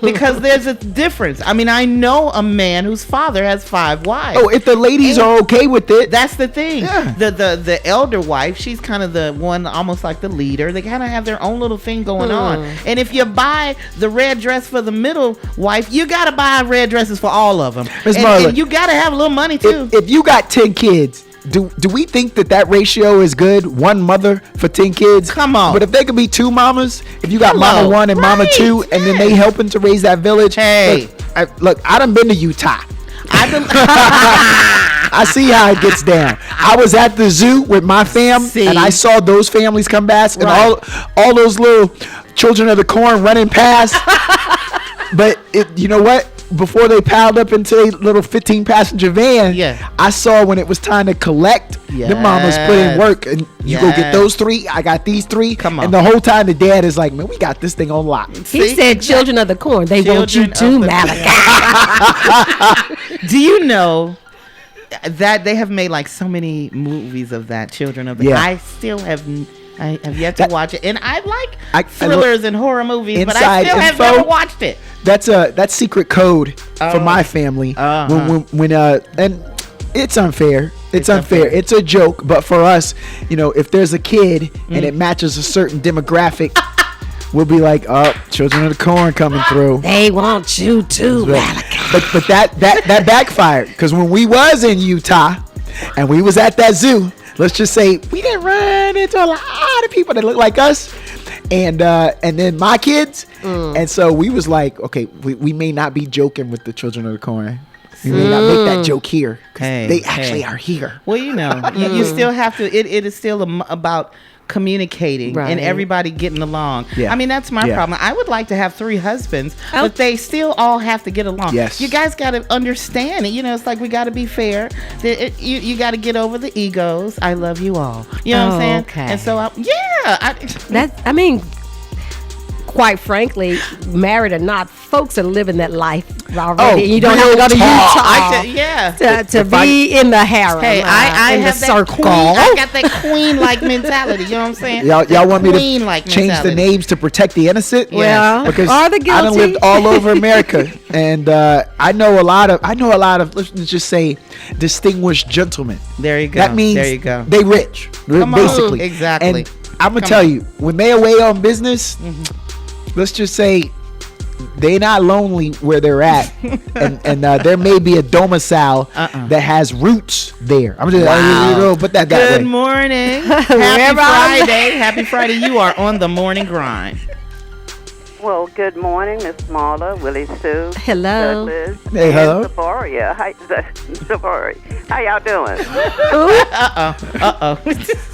because there's a difference. I mean, I know a man whose father has 5 wives. Oh, if the ladies are okay with it. That's the thing. Yeah. The elder wife, she's kind of the one, almost like the leader. They kind of have their own little thing going on. And if you buy the red dress for the middle wife, you got to buy red dresses for all of them. Ms. Marlah, and you got to have a little money too. If you got 10 kids, do we think that ratio is good? One mother for 10 kids? Come on. But if there could be 2 mamas, if you got Hello. mama 1 and mama Right, 2, and then they helping to raise that village. Hey. Look, I done been to Utah. I I see how it gets down. I was at the zoo with my fam, See? and I saw those families come past, and Right. all those little children of the corn running past. But you know what? Before they piled up into a little 15-passenger van, I saw when it was time to collect, the mamas put in work, and you go get those 3, I got these 3. Come on. And the whole time the dad is like, man, we got this thing on lock. He said children of the corn. They want you Children to, of the Malachi. Do you know that they have made like so many movies of that, Children of the Yeah. I still have I have yet to watch it, and I like I thrillers and horror movies, but I Inside still have Info. never watched it. That's secret code for my family. When and it's unfair. It's unfair. It's a joke, but for us, if there's a kid and it matches a certain demographic, we'll be like, oh, Children of the Corn coming through. They want you to, Malachi. But that backfired, because when we was in Utah and we was at that zoo, let's just say we didn't run into a lot of people that look like us, and then my kids, and so we was like, okay, we may not be joking with the Children of the Corn. We may not make that joke here, because they actually are here. Well, you still have to. It is still about communicating and everybody getting along. I mean, that's my problem. I would like to have 3 husbands, but they still all have to get along. Yes. You guys got to understand it. It's like we got to be fair. You got to get over the egos. I love you all. You know what I'm saying? Okay. And so, quite frankly, married or not, folks are living that life already. Oh, you don't have to go to Utah to be in the harem. Hey, I in the have circle. I got that queen-like mentality. You know what I'm saying? Y'all want me to Queen-like change mentality. the names to protect the innocent? Well, because are the I done guilty? lived all over America, and I know a lot of let's just say distinguished gentlemen. There you go. That means there you go. they rich, Come basically. on. Exactly. And I'm gonna tell you, when they away on business, let's just say they not lonely where they're at, and there may be a domicile that has roots there. I'm just put that Good way. morning. Happy Friday. You are on the morning grind. Well, good morning, Mz Marlah, Willie Sue, Hello. Douglas, Hey, hello. and Zabaria. Hi, Zabari. How y'all doing?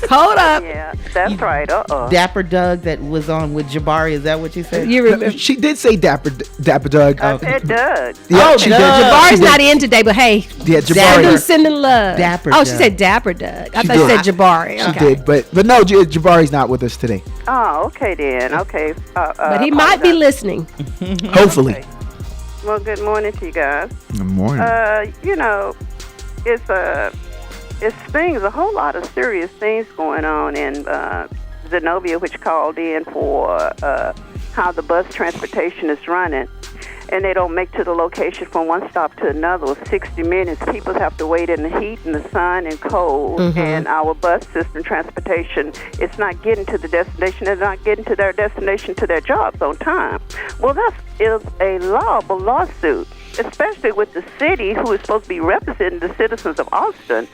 Hold up. Yeah, that's right. Dapper Doug that was on with Jabari. Is that what you said? You remember? She did say Dapper Doug. I said Doug. Yeah, she did. Jabari's She did. not in today, but hey, Yeah, Dapper Jabari. sending love. Dapper Oh, she Doug. said Dapper Doug. I She thought you did. said Jabari. She Okay. did, but no, Jabari's not with us today. Oh, okay then. Okay. But he might be listening. Hopefully. Okay. Well, good morning to you guys. Good morning. It's things, a whole lot of serious things going on in Zenobia, which called in for how the bus transportation is running. And they don't make to the location from one stop to another. With 60 minutes, people have to wait in the heat and the sun and cold. And our bus system transportation, it's not getting to the destination. They're not getting to their destination, to their jobs on time. Well, that is a lawsuit. especially with the city who is supposed to be representing the citizens of Austin,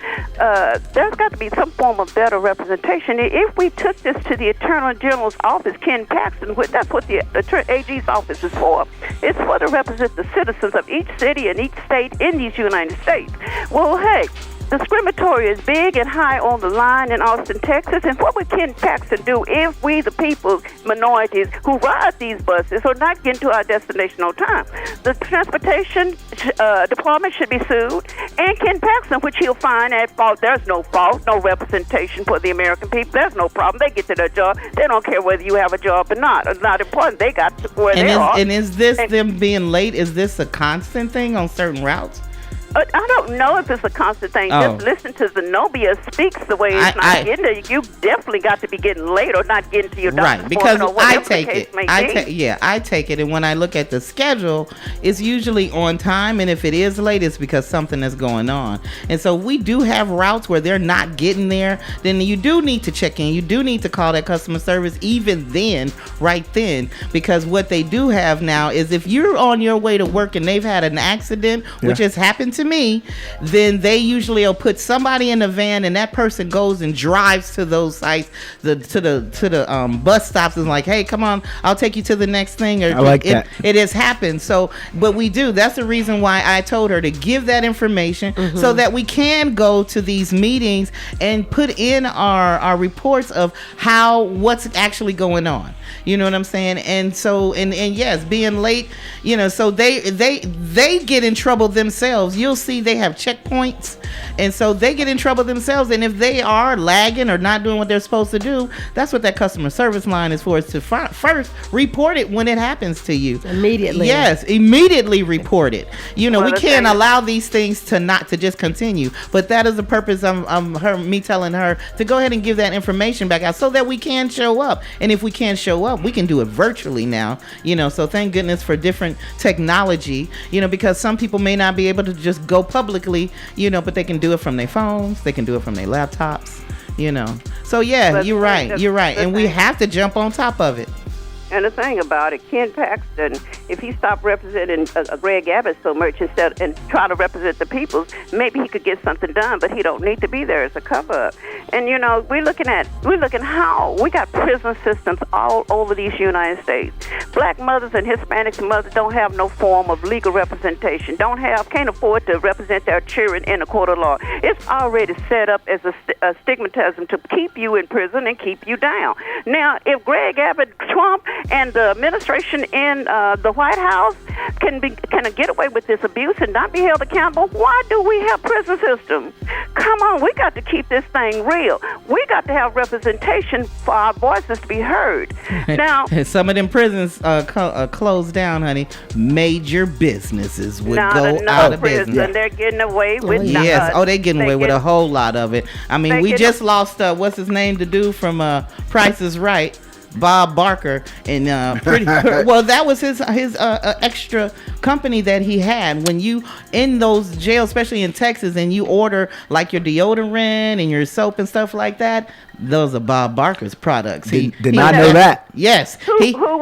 there's got to be some form of better representation. If we took this to the Attorney General's office, Ken Paxton, that's what the AG's office is for. It's for to represent the citizens of each city and each state in these United States. Well, hey, discriminatory is big and high on the line in Austin, Texas. And what would Ken Paxton do if we, the people, minorities who ride these buses, are not getting to our destination on time? The transportation department should be sued, and Ken Paxton, which he'll find at fault. There's no fault, no representation for the American people. There's no problem. They get to their job. They don't care whether you have a job or not. It's not important. They got to where they are. And is this them being late? Is this a constant thing on certain routes? I don't know if it's a constant thing. Just listen to Zenobia speaks the way it's not getting there. You definitely got to be getting late or not getting to your doctor's right, because or I take it. I take it, and when I look at the schedule, it's usually on time, and if it is late, it's because something is going on. And so we do have routes where they're not getting there. Then you do need to check in. You do need to call that customer service even then, right then, because what they do have now is if you're on your way to work and they've had an accident, which has happened to me, then they usually will put somebody in the van, and that person goes and drives to those sites, to the bus stops, and like, hey, come on, I'll take you to the next thing. Or I like that. It has happened. So, but we do. That's the reason why I told her to give that information so that we can go to these meetings and put in our reports of what's actually going on. You know what I'm saying? And so, and yes, being late, so they get in trouble themselves. You'll see they have checkpoints, and so they get in trouble themselves. And if they are lagging or not doing what they're supposed to do, that's what that customer service line is for, is to first report it when it happens to you. Immediately. Yes, immediately report it. We can't allow these things to just continue. But that is the purpose of me telling her to go ahead and give that information back out so that we can show up. And if we can't show up, we can do it virtually now. So thank goodness for different technology, because some people may not be able to just go publicly, but they can do it from their phones, they can do it from their laptops, So yeah, you're right. And we have to jump on top of it. And the thing about it, Ken Paxton, if he stopped representing Greg Abbott so much and try to represent the people, maybe he could get something done, but he don't need to be there as a cover-up. And, we're looking how we got prison systems all over these United States. Black mothers and Hispanic mothers don't have no form of legal representation, can't afford to represent their children in a court of law. It's already set up as a stigmatism to keep you in prison and keep you down. Now, if Greg Abbott, Trump, and the administration in the White House can get away with this abuse and not be held accountable, why do we have prison systems? Come on, we got to keep this thing real. We got to have representation for our voices to be heard. Now, some of them prisons closed down, honey. Major businesses would go out of business. And they're getting away with yes. They're getting away with a whole lot of it. I mean, we just lost what's his name, the dude from Price is Right, Bob Barker, and well, that was his extra company that he had. When you in those jails, especially in Texas, and you order like your deodorant and your soap and stuff like that, those are Bob Barker's products. Did not know that. Yes. Who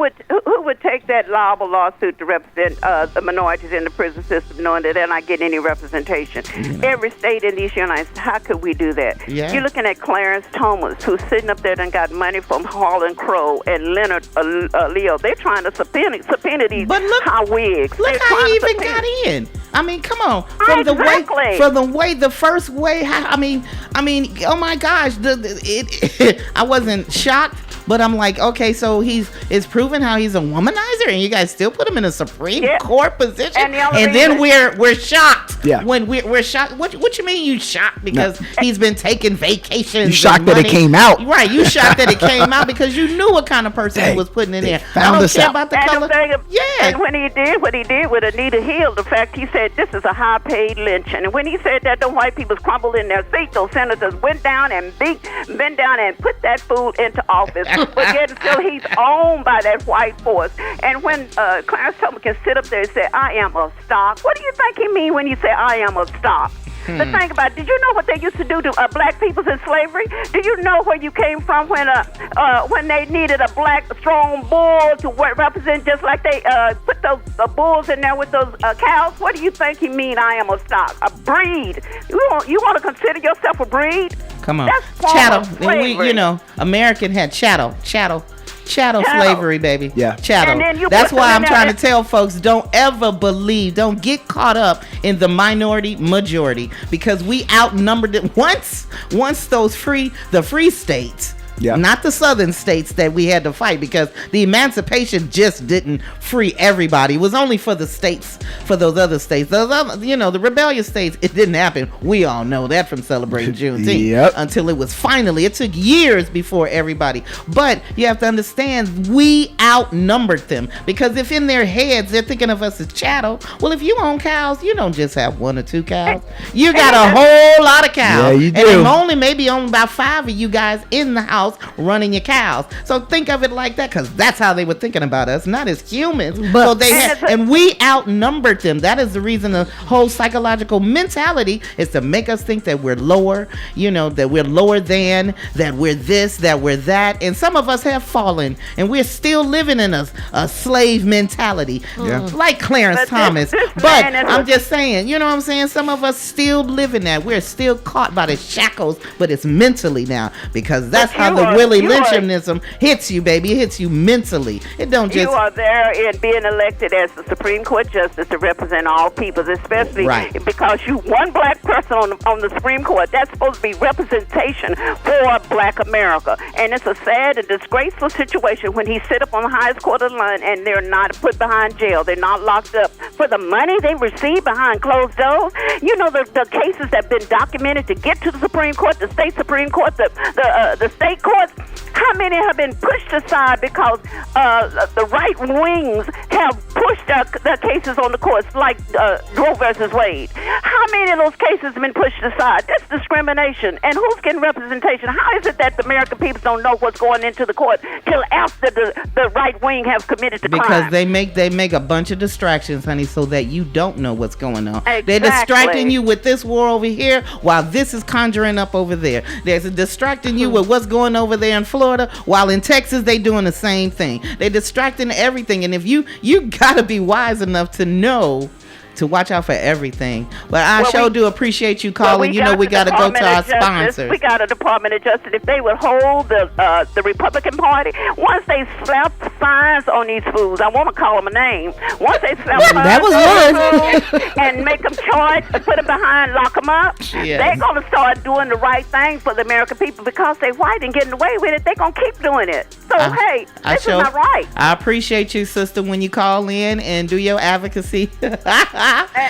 would take that liable lawsuit to represent the minorities in the prison system, knowing that they're not getting any representation? Every state in these United States, how could we do that? Yeah. You're looking at Clarence Thomas, who's sitting up there and got money from Harlan Crow and Leonard Leo. They're trying to subpoena these high wigs. Look how he even got in. I mean, come on. From the way, the first way. I mean, oh my gosh, I wasn't shocked, but I'm like, okay, so it's proven how he's a womanizer, and you guys still put him in a Supreme Court position, and then we're shocked. Yeah. When we're shocked. What you mean you shocked because he's been taking vacations? You shocked that it came out, right? You shocked that it came out because you knew what kind of person he was putting in there. I don't care about the color. And when he did what he did with Anita Hill, the fact he said this is a high-paid lynching, and when he said that, the white people crumbled in their seats. Those senators went down and bent down and put that fool into office. But yet still he's owned by that white force. And when Clarence Thomas can sit up there and say, I am of stock, what do you think he mean when you say I am of stock? The thing about it, did you know what they used to do to black people in slavery? Do you know where you came from when they needed a black strong bull to represent, just like they put those bulls in there with those cows? What do you think he mean? I am a stock, a breed. You want to consider yourself a breed? Come on, that's chattel. American had chattel slavery, baby. Yeah, chattel. That's why I'm trying to tell folks: don't ever believe, don't get caught up in the minority majority, because we outnumbered it once the free states. Yeah. Not the southern states that we had to fight, because the emancipation just didn't free everybody. It was only for the states, for those other states. Those other, the rebellious states, it didn't happen. We all know that from celebrating Juneteenth. Until it was finally, it took years before everybody. But you have to understand, we outnumbered them, because if in their heads they're thinking of us as chattel, well, if you own cows, you don't just have 1 or 2 cows. You got a whole lot of cows. Yeah, you do. And maybe only about 5 of you guys in the house running your cows. So think of it like that, because that's how they were thinking about us, not as humans. But and we outnumbered them. That is the reason the whole psychological mentality is to make us think that we're lower, that we're lower than, that we're this, that we're that. And some of us have fallen, and we're still living in a slave mentality, like Clarence Thomas. But I'm just saying, you know what I'm saying? Some of us still live in that. We're still caught by the shackles, but it's mentally now, because that's how the Willie Lynchamism hits you, baby. It hits you mentally. It don't just. You are there in being elected as the Supreme Court Justice to represent all peoples, especially because you one black person on the Supreme Court. That's supposed to be representation for Black America, and it's a sad and disgraceful situation when he sit up on the highest court of the land and they're not put behind jail. They're not locked up for the money they receive behind closed doors. The cases that have been documented to get to the Supreme Court, the state Supreme Court, the state courts. How many have been pushed aside because the right wings have pushed their cases on the courts, like Roe versus Wade? How many of those cases have been pushed aside? That's discrimination. And who's getting representation? How is it that the American people don't know what's going into the court till after the right wing have committed the crime? Because they make a bunch of distractions, honey, so that you don't know what's going on. Exactly. They're distracting you with this war over here while this is conjuring up over there. They're distracting you with what's going over there in Florida, while in Texas they doing the same thing. They're distracting everything, and if you gotta be wise enough to know to watch out for everything. But I do appreciate you calling. We got to go to our sponsors. We got a Department of Justice. If they would hold the Republican Party, once they slap signs on these fools, I want to call them a name. Once they slap signs on fools and make them charge, put them behind, lock them up, they're going to start doing the right thing for the American people, because they white and getting away with it. They're going to keep doing it. So, this is not right. I appreciate you, sister, when you call in and do your advocacy.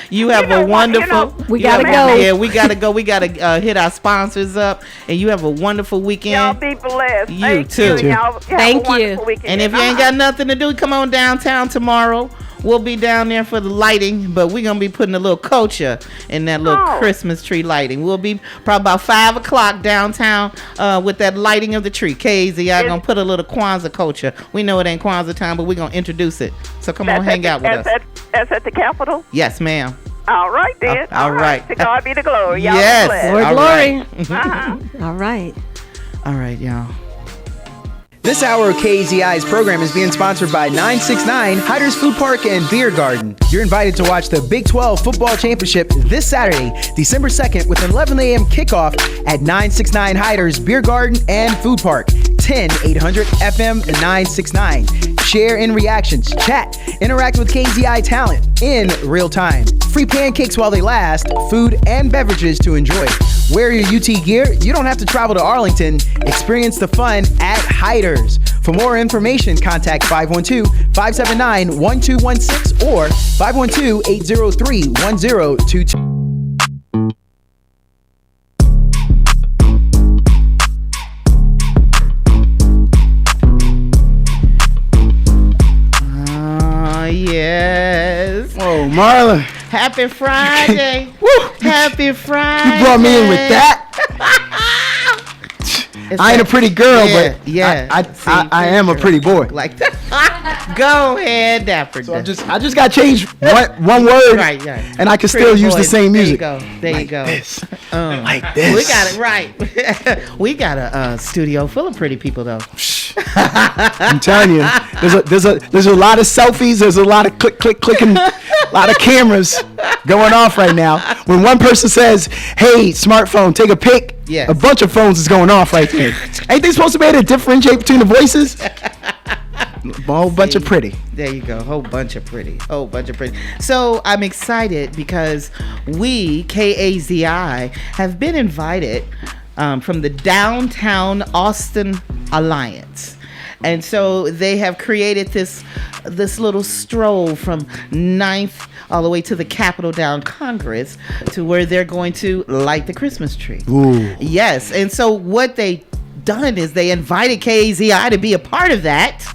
You have a wonderful. We gotta go. Yeah, we gotta go. We gotta hit our sponsors up, and you have a wonderful weekend. Y'all be blessed. You too. Thank you. And if you ain't got nothing to do, come on downtown tomorrow. We'll be down there for the lighting, but we're gonna be putting a little culture in that little Christmas tree lighting. We'll be probably about 5:00 downtown with that lighting of the tree. KZI gonna put a little Kwanzaa culture. We know it ain't Kwanzaa time, but we're gonna introduce it. So come on, hang out with us. That's at the Capitol? Yes, ma'am. All right, then. All right. To God be the glory. Y'all yes. Lord glory. Right. All right. All right, y'all. This hour of KZI's program is being sponsored by 969 Hiders Food Park and Beer Garden. You're invited to watch the Big 12 Football Championship this Saturday, December 2nd, with an 11 a.m. kickoff at 969 Hiders Beer Garden and Food Park. 10-800 FM 969. Share in reactions, chat, interact with KZI talent in real time. Free pancakes while they last, food and beverages to enjoy. Wear your UT gear. You don't have to travel to Arlington. Experience the fun at Hiders. For more information, contact 512-579-1216 or 512-803-1022. Yes. Oh, Marla. Happy Friday. Happy Friday. You brought me in with that. I ain't a pretty girl, yeah, but yeah. I am a pretty boy. Like that. Go ahead, Dapper. So I just got to change one word, right. And I can Pretty still use the boys. same music. There you go. This. Like this. We got it right. We got a studio full of pretty people, though. I'm telling you, there's a lot of selfies. There's a lot of clicking, a lot of cameras going off right now. When one person says, "Hey, smartphone, take a pic," yes. a bunch of phones is going off right there. Ain't they supposed to be able to differentiate between the voices? A whole bunch of pretty. There you go. Whole bunch of pretty. So I'm excited because we, KAZI, have been invited from the Downtown Austin Alliance. And so they have created this little stroll from 9th all the way to the Capitol down Congress to where they're going to light the Christmas tree. Ooh. Yes. And so what they done is they invited KAZI to be a part of that,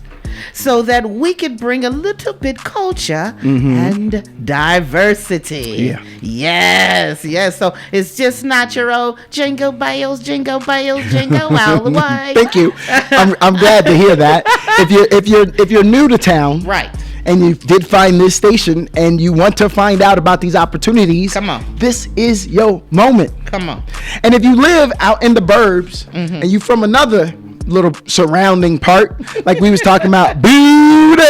so that we could bring a little bit culture and diversity. Yeah. Yes. So it's just not your old jingle bells, jingle all the way. Thank you. I'm glad to hear that. If you're new to town, Right. and you did find this station and you want to find out about these opportunities, Come on. This is your moment. Come on. And if you live out in the burbs and you from another little surrounding part, like we was talking about, Buddha.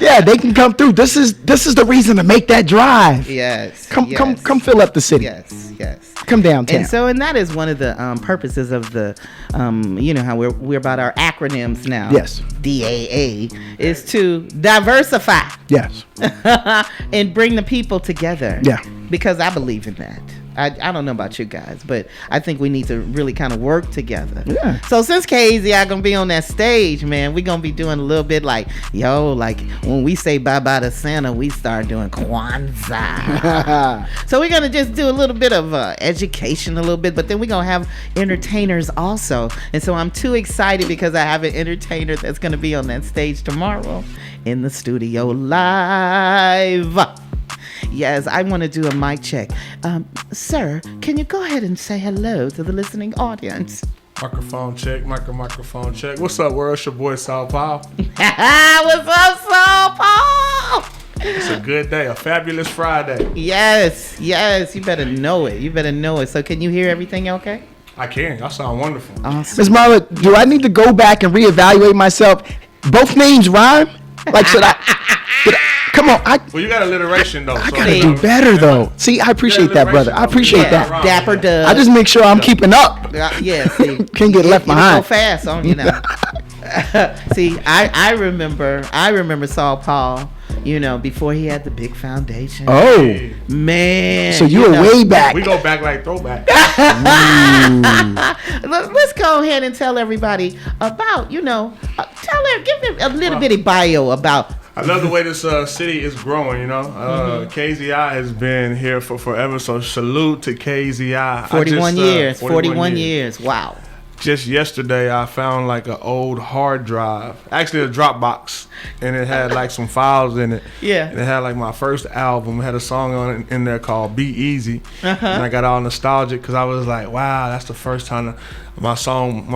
Yeah, they can come through. This is the reason to make that drive. Yes. Come fill up the city. Yes. Come downtown. And that is one of the purposes of the, you know how we're about our acronyms now. Yes. DAA is to diversify. Yes. And bring the people together. Yeah. Because I believe in that. I don't know about you guys, but I think we need to really kind of work together. Yeah. So since KAZI gonna be on that stage, man, we're gonna be doing a little bit like when we say bye-bye to Santa, we start doing Kwanzaa. So we're gonna just do a little bit of education a little bit, but then we're gonna have entertainers also. And so I'm too excited because I have an entertainer that's gonna be on that stage tomorrow in the studio live. Yes, I want to do a mic check. Sir, can you go ahead and say hello to the listening audience? Microphone check, microphone check. What's up, world? It's your boy, Saul Paul. What's up, Saul Paul? It's a good day, a fabulous Friday. Yes, you better know it. So can you hear everything okay? I can. Y'all sound wonderful. Awesome. Mz Marlah, do I need to go back and reevaluate myself? Both names rhyme? Like, should I come on. Well, you got alliteration, though. I gotta do better, though. See, I appreciate that, brother. I appreciate that. Dapper does. I just make sure I'm keeping up. Yeah, see. Can't get left behind. Go fast on you now. See, I remember Saul Paul, you know, before he had the big foundation. Oh. Man. So you were way back. We go back like throwback. Let's go ahead and tell everybody about, give them a little bitty bio about. I love the way this city is growing, you know. KZI has been here for forever, so salute to KZI. 41 years. Wow. Just yesterday, I found like an old hard drive, actually a Dropbox, and it had like some files in it. Yeah. And it had like my first album. It had a song on it in there called Be Easy. And I got all nostalgic because I was like, wow, that's the first time my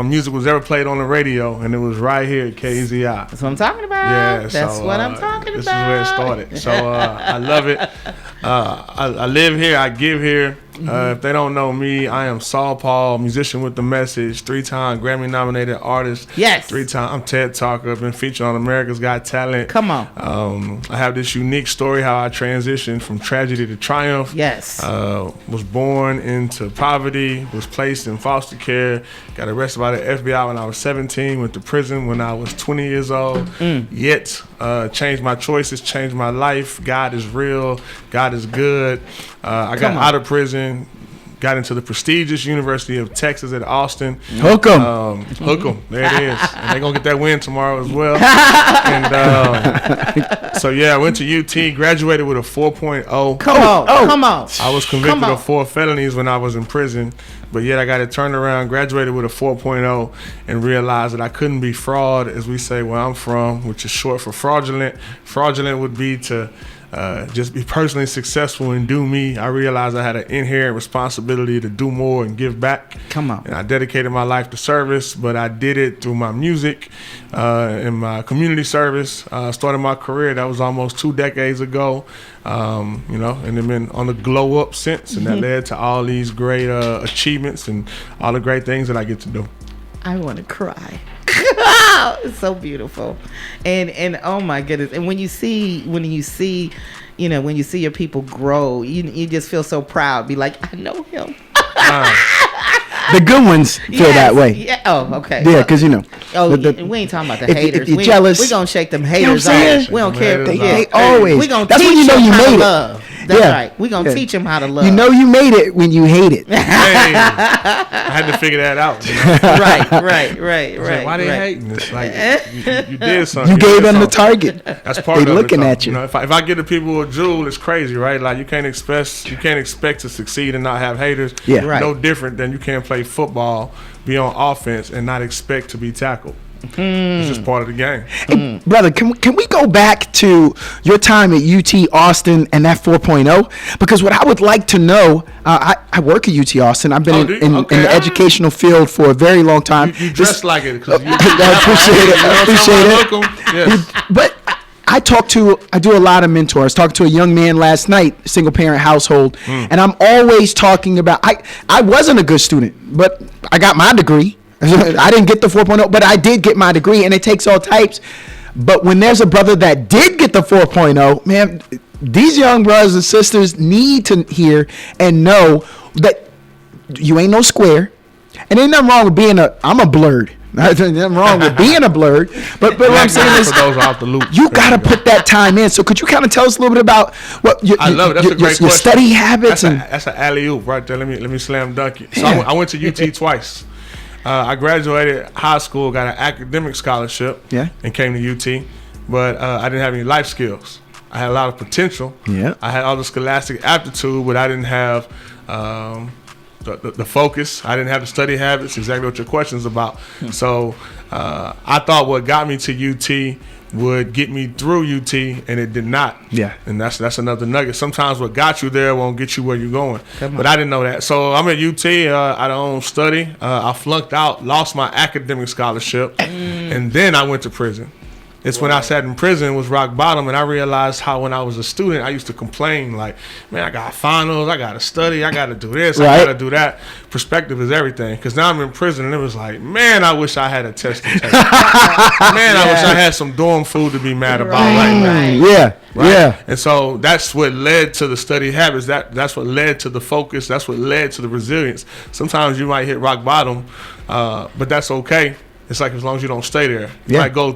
music was ever played on the radio, and it was right here at KZI. That's what I'm talking about. Yeah, that's what I'm talking about. This is where it started. So I love it. I live here. I give here. If they don't know me, I am Saul Paul, musician with the message, 3-time Grammy-nominated artist. Yes. 3-time TED Talker. I've been featured on America's Got Talent. Come on. I have this unique story how I transitioned from tragedy to triumph. Yes. Was born into poverty, was placed in foster care, got arrested by the FBI when I was 17, went to prison when I was 20 years old. Yet, changed my choices, changed my life. God is real. God is good. I got out of prison, got into the prestigious University of Texas at Austin. Hook 'em. Hook 'em. There it is. And they're going to get that win tomorrow as well. And so, yeah, I went to UT, graduated with a 4.0. Come on. I was convicted of 4 felonies when I was in prison, but yet I got it turned around, graduated with a 4.0, and realized that I couldn't be fraud, as we say where I'm from, which is short for fraudulent. Fraudulent would be to just be personally successful and do me. I realized I had an inherent responsibility to do more and give back. Come on. And I dedicated my life to service, but I did it through my music and my community service. Started my career, that was almost 2 decades ago, and then been on the glow up since, and that led to all these great achievements and all the great things that I get to do. I want to cry. It's so beautiful, and oh my goodness! And when you see your people grow, you just feel so proud. Be like, I know him. The good ones feel that way. Yeah. Oh, okay. Yeah, because we ain't talking about the haters. If you're jealous, we gonna shake them haters off. We don't care. They always. We gonna That's teach when you know them you how made to it. love. That's right. We gonna teach them how to love. You know you made it when you hate it. Hey, I had to figure that out. Right. Why they hating? It's like you did something. You gave them the target. That's part they of it. Looking at you. If I give the people a jewel, it's crazy, right? Like you can't expect to succeed and not have haters. Yeah. Right. No different than you can't play football, be on offense, and not expect to be tackled. It's just part of the game. Hey, brother, can we go back to your time at UT Austin and that 4.0? Because what I would like to know, I work at UT Austin. I've been in the educational field for a very long time. You dress like it. I appreciate it. But I do a lot of mentors. I was talking to a young man last night, single parent household, and I'm always talking about, I wasn't a good student, but I got my degree. I didn't get the 4.0, but I did get my degree, and it takes all types. But when there's a brother that did get the 4.0, man, these young brothers and sisters need to hear and know that you ain't no square. And ain't nothing wrong with being I'm a blurred. Nothing wrong with being a blurred. But what I'm saying is, you got to put that time in. So could you kind of tell us a little bit about what I love it. That's a great question. Your study habits? That's an alley-oop right there. Let me slam dunk it. So I went to UT twice. I graduated high school, got an academic scholarship, and came to UT, but I didn't have any life skills. I had a lot of potential. Yeah. I had all the scholastic aptitude, but I didn't have the focus. I didn't have the study habits, exactly what your question's about. So I thought what got me to UT would get me through UT, and it did not. Yeah. And that's another nugget. Sometimes what got you there won't get you where you're going. But I didn't know that. So I'm at UT. I don't study. I flunked out, lost my academic scholarship, and then I went to prison. It's when I sat in prison, was rock bottom, and I realized how when I was a student, I used to complain like, man, I got finals, I got to study, I got to do this, I got to do that. Perspective is everything. Because now I'm in prison, and it was like, man, I wish I had a test to take. Man, I wish I had some dorm food to be mad about right now. Yeah. And so that's what led to the study habits. That's what led to the focus. That's what led to the resilience. Sometimes you might hit rock bottom, but that's okay. It's like as long as you don't stay there, you might go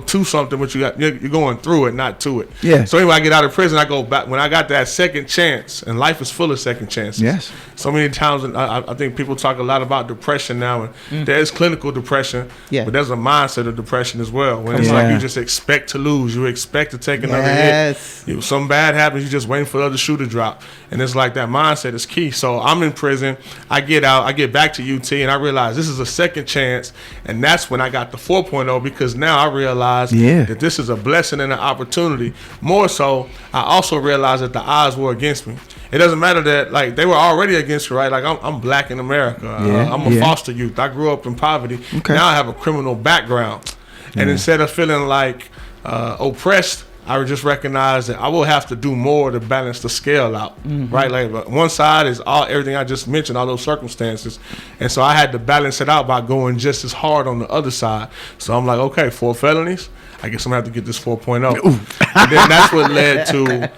to something, but you're going through it, not to it. Yeah. So anyway, I get out of prison, I go back. When I got that second chance, and life is full of second chances. Yes. So many times, I think people talk a lot about depression now, and there is clinical depression, but there's a mindset of depression as well. When it's like you just expect to lose, you expect to take another hit. Something bad happens, you just waiting for the other shoe to drop, and it's like that mindset is key. So I'm in prison, I get out, I get back to UT, and I realize this is a second chance. And that's when I got the 4.0, because now I realize that this is a blessing and an opportunity. More so, I also realized that the odds were against me. It doesn't matter that, like, they were already against me, right? Like, I'm black in America. I'm a foster youth. I grew up in poverty. Now I have a criminal background. And instead of feeling like oppressed, I would just recognize that I will have to do more to balance the scale out, right? Like one side is everything I just mentioned, all those circumstances, and so I had to balance it out by going just as hard on the other side. So I'm like, okay, 4 felonies, I guess I'm gonna have to get this 4.0. And then that's what led to,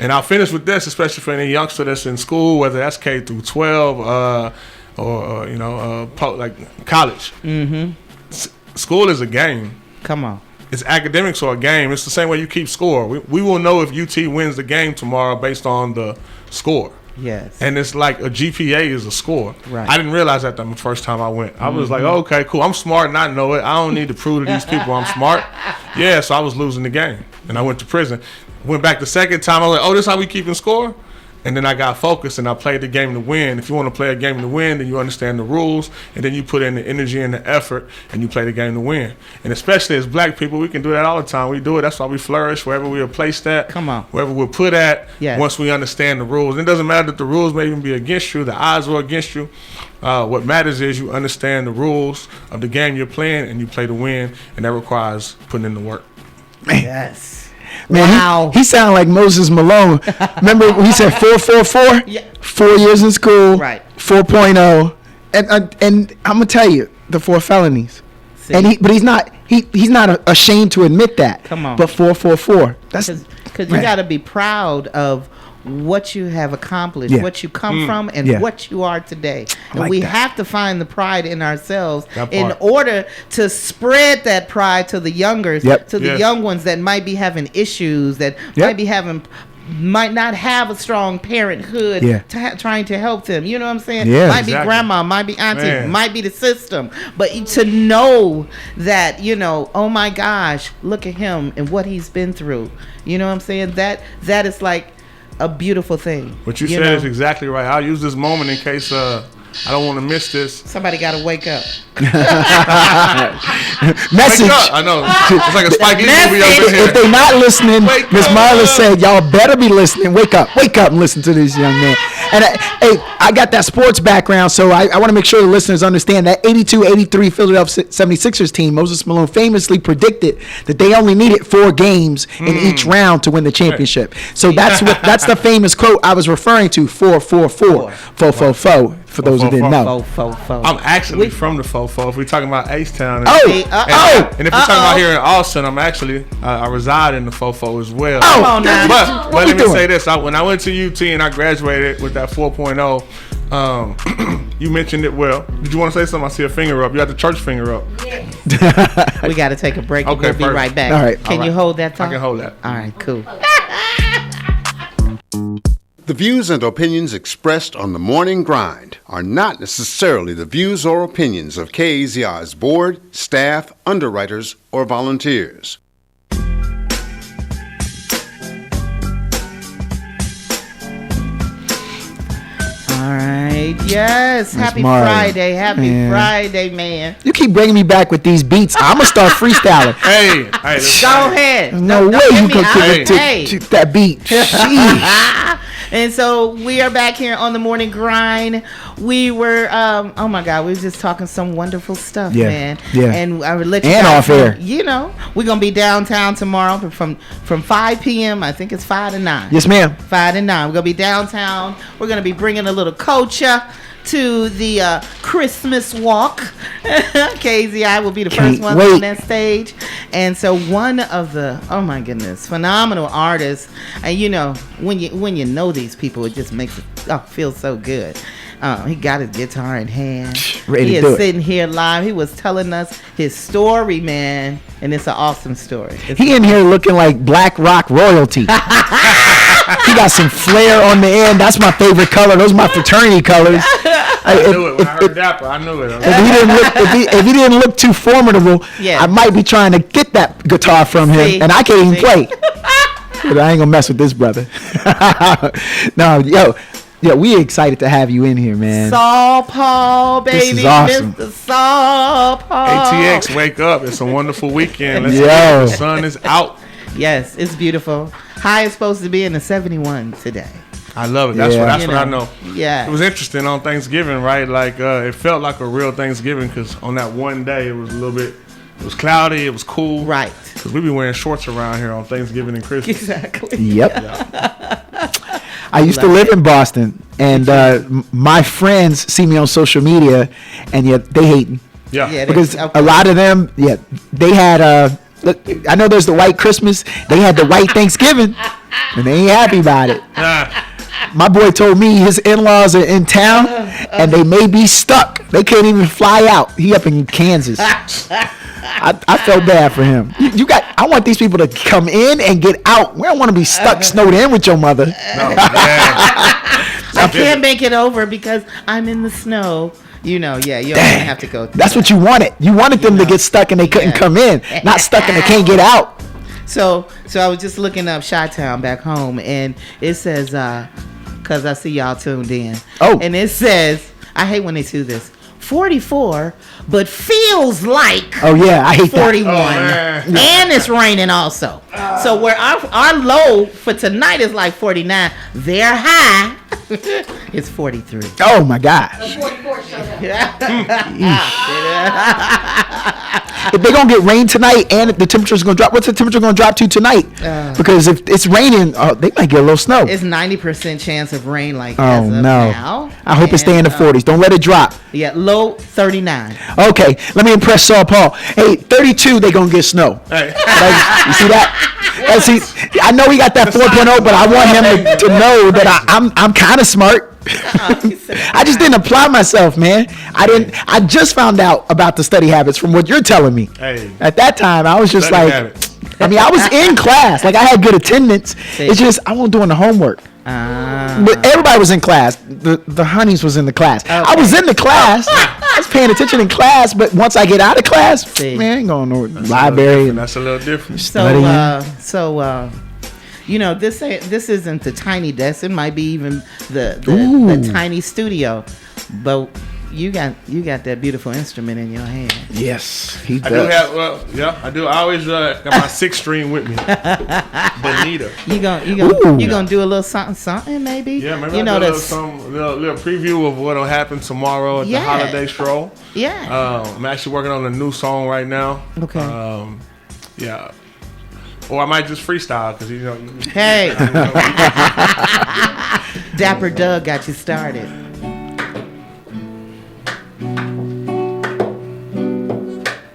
and I'll finish with this, especially for any youngster that's in school, whether that's K through 12 or like college. School is a game. Come on. It's academics or a game. It's the same way you keep score. We will know if UT wins the game tomorrow based on the score. Yes. And it's like a GPA is a score. Right. I didn't realize that the first time I went. I was like, okay, cool. I'm smart and I know it. I don't need to prove to these people I'm smart. Yeah, so I was losing the game. And I went to prison. Went back the second time. I was like, oh, this is how we keeping score? And then I got focused and I played the game to win. If you want to play a game to win, then you understand the rules, and then you put in the energy and the effort, and you play the game to win. And especially as black people, we can do that all the time. We do it. That's why we flourish wherever we are placed at. Come on. Wherever we're put at, Yes. once we understand the rules. It doesn't matter that the rules may even be against you, the odds are against you. What matters is you understand the rules of the game you're playing, and you play to win, and that requires putting in the work. Yes. Man, Wow. he sounded like Moses Malone. Remember when he said 444? Yeah. 4 years in school. Right. 4.0. And I'm gonna tell you the 4 felonies. See? And but he's not ashamed to admit that. Come on. But 444. That's Because you got to be proud of what you have accomplished, Yeah. what you come from, and Yeah. what you are today. And like we that. have to find the pride in ourselves That in part. order to spread that pride to the youngers, Yep. to the Yes. young ones that might be having issues, that Yep. might not have a strong parenthood Yeah. trying to help them. You know what I'm saying? Yeah. Might be Exactly. grandma, might be auntie, Man. might be the system. But to know that, oh my gosh, look at him and what he's been through. You know what I'm saying? That is like a beautiful thing. What you said know? is exactly right. I'll use this moment in case I don't want to miss this. Somebody got to wake up. message. Wake up. I know. It's like a Spike Lee movie Message. over here. If they not listening, Wake Ms. Marlah up. said, y'all better be listening. Wake up and listen to this young man. And I got that sports background, so I want to make sure the listeners understand that 82-83 Philadelphia 76ers team, Moses Malone famously predicted that they only needed 4 games in each round to win the championship. So that's the famous quote I was referring to, 4-4-4, 4-4-4, for those who didn't know. I'm actually from the Fofo. If we're talking about H-Town. Oh, And if we're talking about here in Austin, I reside in the Fofo as well. Come on now. But What let me you say doing? this. When I went to UT and I graduated with that 4.0, you mentioned it well. Did you want to say something? I see a finger up. You got the church finger up. We got to take a break. Okay, We'll be perfect. right back. All right. Can you hold that thought? I can hold that. All right, cool. The views and opinions expressed on the Morning Grind are not necessarily the views or opinions of KAZI's board, staff, underwriters, or volunteers. All right. Yes. Happy Marlah. Friday. Happy Man. Friday, man. You keep bringing me back with these beats. I'm going to start freestyling. Hey, let's Go ahead. No way Don't you get can me give out. it to that beat. Jeez. And so we are back here on the Morning Grind. We were, oh my God, we were just talking some wonderful stuff, Yeah, man. yeah. And I would let you And guys off know, air. we're going to be downtown tomorrow from 5 p.m. I think it's 5 to 9. Yes, ma'am. 5 to 9. We're going to be downtown. We're going to be bringing a little culture to the Christmas walk. KZI will be the Can't first one wait. on that stage. And so one of the, oh my goodness, phenomenal artists. And when you know these people, it just makes it feel so good. He got his guitar in hand. Ready He to is do it. sitting here live. He was telling us his story, man. And it's an awesome story. He in here looking like black rock royalty. He got some flair on the end. That's my favorite color. Those are my fraternity colors. I knew it. When I heard Dapper, I knew it. If he didn't look too formidable, Yeah. I might be trying to get that guitar from him, See? and I can't even See? play. But I ain't gonna mess with this brother. No, yo, we excited to have you in here, man. Saul Paul, baby. This is awesome. Mr. Saul Paul. ATX, wake up. It's a wonderful weekend. Let's Yo. go. The sun is out. Yes, it's beautiful. High is supposed to be in the 71 today. I love it. That's Yeah. what I know. Yeah. It was interesting on Thanksgiving, right? Like it felt like a real Thanksgiving because on that one day it was it was cloudy, it was cool. Right. Because we be wearing shorts around here on Thanksgiving and Christmas. Exactly. Yep. I used to live in Boston, and my friends see me on social media, and yet they hating. Yeah. Yeah, Because okay. a lot of them, they had I know there's the white Christmas, they had the white Thanksgiving, and they ain't happy about it. My boy told me his in-laws are in town, and they may be stuck. They can't even fly out. He up in Kansas. I felt bad for him. I want these people to come in and get out. We don't want to be stuck snowed in with your mother. No, man. I can't make it over because I'm in the snow. You don't have to go through That's what you wanted. You wanted them to get stuck and they couldn't come in, not stuck and they can't get out. So I was just looking up Chi-Town back home, and it says because I see y'all tuned in. Oh. And it says, I hate when they do this, 44, but feels like Oh yeah, I hate 41. that. And it's raining also. So where our low for tonight is like 49, their high is 43. Oh my gosh. If they're gonna get rain tonight and the temperature's gonna drop, what's the temperature gonna drop to tonight? Because if it's raining, they might get a little snow. It's 90% chance of rain like Oh as of no! now. I hope it stay in the 40s. Don't let it drop. Yeah, low 39. Okay, let me impress Saul Paul. Hey, 32, they gonna get snow. Hey. You see that? And see, I know he got that 4.0, but I want him to know that I'm kind of smart. I just didn't apply myself, man. I just found out about the study habits from what you're telling me. Hey. At that time, I was just Study like, habits. I mean, I was in class. Like, I had good attendance. It's just, I wasn't doing the homework. But everybody was in class. The honeys was in the class. Okay. I was in the class. I was paying attention in class, but once I get out of class, man, I ain't going to the library. That's a little different. So, you know, this isn't the tiny desk. It might be even the tiny studio, but you got that beautiful instrument in your hand. Yes, he does. I do have. I do. I always got my 6-string with me. Bonita. You gonna do a little something maybe? Yeah, maybe you know, do a little preview of what'll happen tomorrow at the holiday stroll. Yeah. I'm actually working on a new song right now. Okay. Yeah. Or I might just freestyle because you know. Hey. Dapper Doug got you started.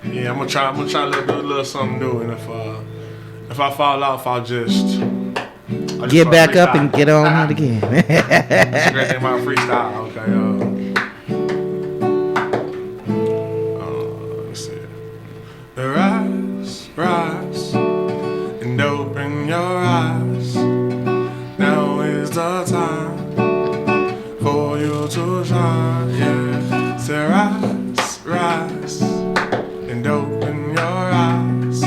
Yeah, I'm gonna try to do a little something new, and if I fall off, I'll just get back up and get on it again. That's a great thing about freestyle. Okay. Let's see. Rise, and open your eyes. Now is the time for you to shine. Yeah, say rise, and open your eyes.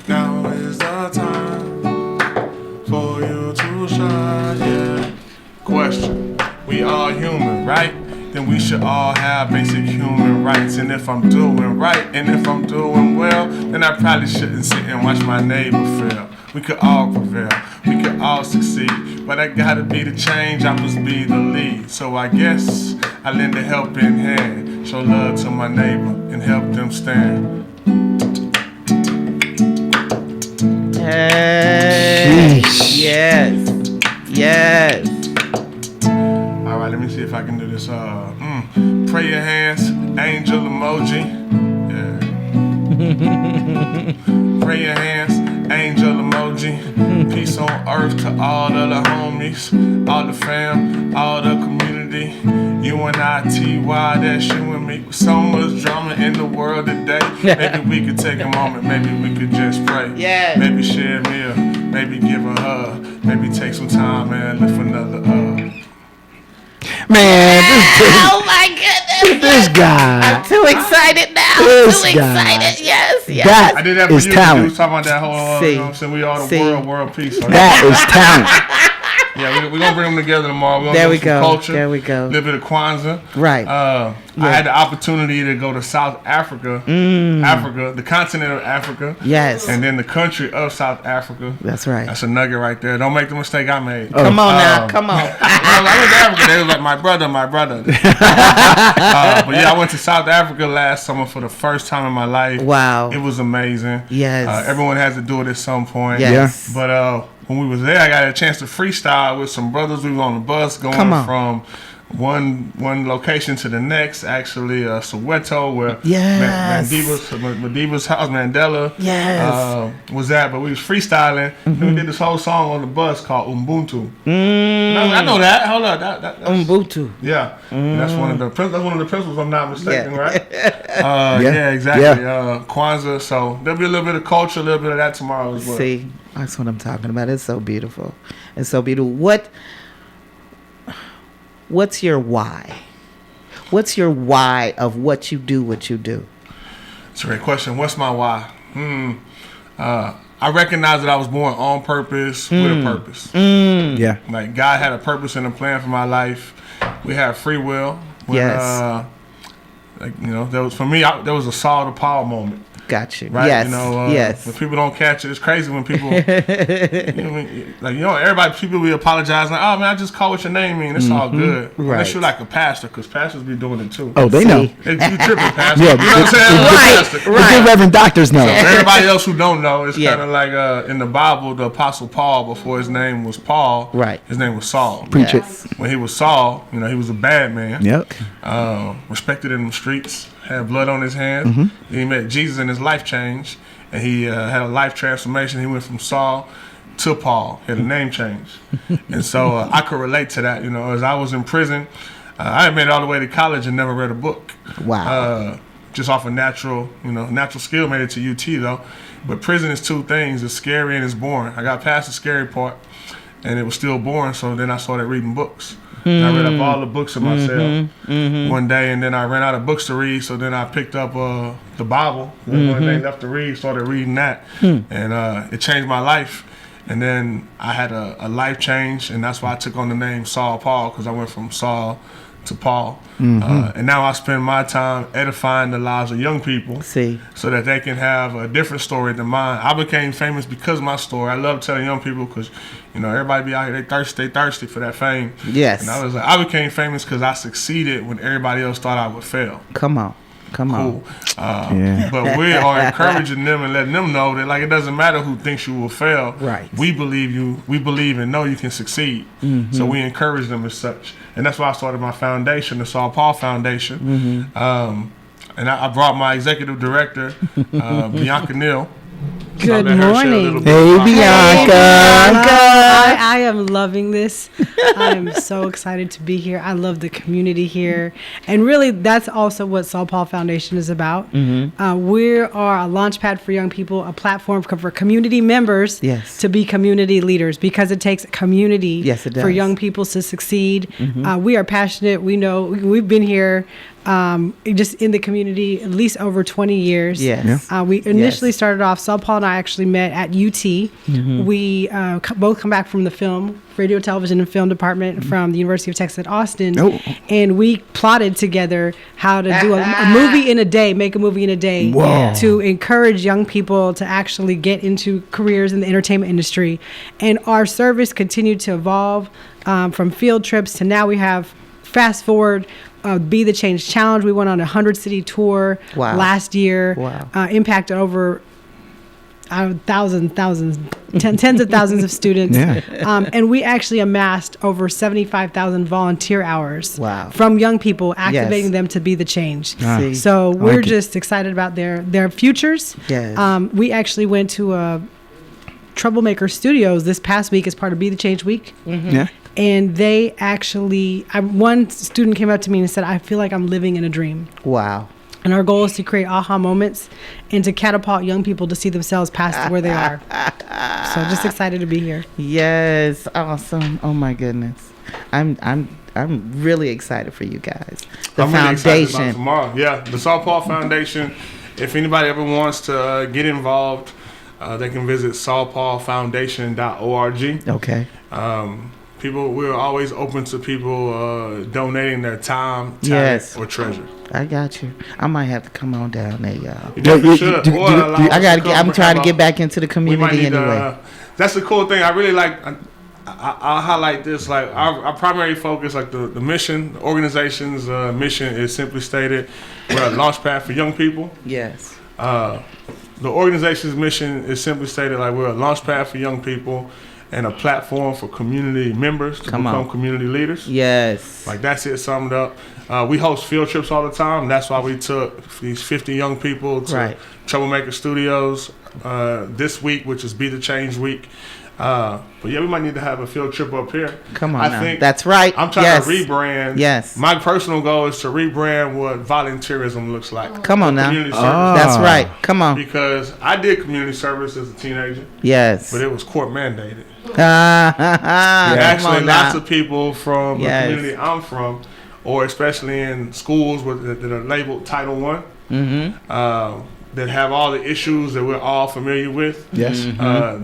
Now is the time for you to shine. Yeah. Question: we all human, right? Then we should all have basic human rights. And if I'm doing right, and if I'm doing well, then I probably shouldn't sit and watch my neighbor fail. We could all prevail, we could all succeed, but I gotta be the change, I must be the lead. So I guess I lend a helping hand, show love to my neighbor and help them stand. Hey, yes. All right, let me see if I can do this. Pray your hands, angel emoji. Yeah. Pray your hands, angel emoji. Peace on earth to all of the homies, all the fam, all the community. UNITY, that's you and me. With so much drama in the world today. Maybe we could take a moment, maybe we could just pray. Yeah. Maybe share a meal, maybe give a hug, maybe take some time and lift another Man, oh my goodness! This guy. I'm too excited now. This too guy. excited. Yes. That I did that for is you. talent. You was talking about that whole, you know what I'm saying? We all the world peace. So that is talent. Yeah, we're going to bring them together tomorrow. We're There gonna we do go. some culture. There we go. A little bit of Kwanzaa. Right. I had the opportunity to go to South Africa, Africa, the continent of Africa. Yes. And then the country of South Africa. That's right. That's a nugget right there. Don't make the mistake I made. Come on now. Come on. I went to Africa. They was like, my brother. But yeah, I went to South Africa last summer for the first time in my life. Wow. It was amazing. Yes. Everyone has to do it at some point. Yes. Yeah. But when we was there, I got a chance to freestyle with some brothers. We was on the bus going from one location to the next. Actually, Soweto, where Madiba's house, Mandela, was at. But we was freestyling. And we did this whole song on the bus called Ubuntu. I know that. Hold on, that's Ubuntu. Yeah, that's one of the principles. If I'm not mistaken, right? Yeah, exactly. Kwanzaa. So there'll be a little bit of culture, a little bit of that tomorrow as well. See, that's what I'm talking about. It's so beautiful. It's so beautiful. What's your why? What's your why of what you do? It's a great question. What's my why? I I recognized that I was born on purpose with a purpose. Yeah. Like God had a purpose and a plan for my life. We had free will. When, Yes. like, you know, there was for me. There was a Saul to Paul moment. Got you. Right? Yes. You know, yes. when people don't catch it, it's crazy when people, everybody, people be apologizing, like, oh man, I just call what your name mean. It's all good. Right. Unless you're like a pastor, because pastors be doing it too. Oh, they know. You tripping, pastor. Yeah, You know what I'm saying? The good Reverend doctors know. So for everybody else who don't know, it's kind of like in the Bible, the Apostle Paul, before his name was Paul, his name was Saul. Preach it. When he was Saul, you know, he was a bad man. Yep. Respected in the streets, had blood on his hands. Then he met Jesus and his life changed. And he had a life transformation. He went from Saul to Paul. He had a name change. And so I could relate to that. You know, as I was in prison, I had made it all the way to college and never read a book. Wow. Just off of natural skill, made it to UT though. But prison is two things. It's scary and it's boring. I got past the scary part and it was still boring. So then I started reading books. And I read up all the books in my cell one day, and then I ran out of books to read. So then I picked up the Bible. One day left to read, started reading that, and it changed my life. And then I had a life change, and that's why I took on the name Saul Paul, because I went from Saul to Paul. And now I spend my time edifying the lives of young people so that they can have a different story than mine. I became famous because of my story. I love telling young people because, you know, everybody be out here, they thirsty for that fame. Yes. And I was like, I became famous because I succeeded when everybody else thought I would fail. Come on. But we are encouraging them and letting them know that, like, it doesn't matter who thinks you will fail. Right. We believe you. We believe and know you can succeed. So we encourage them as such. And that's why I started my foundation, the Saul Paul Foundation. And I brought my executive director, Bianca Neal. Good morning. Hey, Bianca. I am loving this. I am so excited to be here. I love the community here. And really, that's also what Saul Paul Foundation is about. We are a launch pad for young people, a platform for community members to be community leaders, because it takes community for young people to succeed. We are passionate. We know we've been here just in the community at least over 20 years. We initially started off, Saul Paul and I actually met at UT. We both come back from the film, radio, television, and film department from the University of Texas at Austin. And we plotted together how to do a movie in a day, make a movie in a day to encourage young people to actually get into careers in the entertainment industry. And our service continued to evolve from field trips to now we have, fast forward, Be the Change Challenge. We went on a 100-city tour last year. Impacted over thousands, tens of thousands of students. And we actually amassed over 75,000 volunteer hours from young people, activating them to be the change. So we're just excited about their futures. We actually went to Troublemaker Studios this past week as part of Be the Change Week. And they actually, one student came up to me and said, I feel like I'm living in a dream. Wow. And our goal is to create aha moments and to catapult young people to see themselves past where they are. So just excited to be here. Yes, awesome. Oh my goodness. I'm really excited for you guys. The I'm foundation. Really excited about tomorrow. Yeah, the Saul Paul Foundation. If anybody ever wants to get involved, they can visit saulpaulfoundation.org. Okay. We're always open to people donating their time, talent, or treasure. I got you. I might have to come on down there, y'all. You should. I'm trying to get back into the community anyway. That's the cool thing. I really like. I'll highlight this. Like our primary focus, like the mission, the organization's mission is simply stated: we're a launch pad for young people. Yes. The organization's mission is simply stated like we're a launch pad for young people and a platform for community members to become community leaders. Yes. Like that's it summed up. We host field trips all the time. That's why we took these 50 young people to Troublemaker Studios this week, which is Be the Change Week. But yeah, we might need to have a field trip up here. Come on, I think that's right. I'm trying to rebrand. Yes. My personal goal is to rebrand what volunteerism looks like. Come on now. Community service. That's right. Come on. Because I did community service as a teenager. Yes. But it was court mandated. Actually, lots of people from the community I'm from, or especially in schools that are labeled Title I, that have all the issues that we're all familiar with. Yes.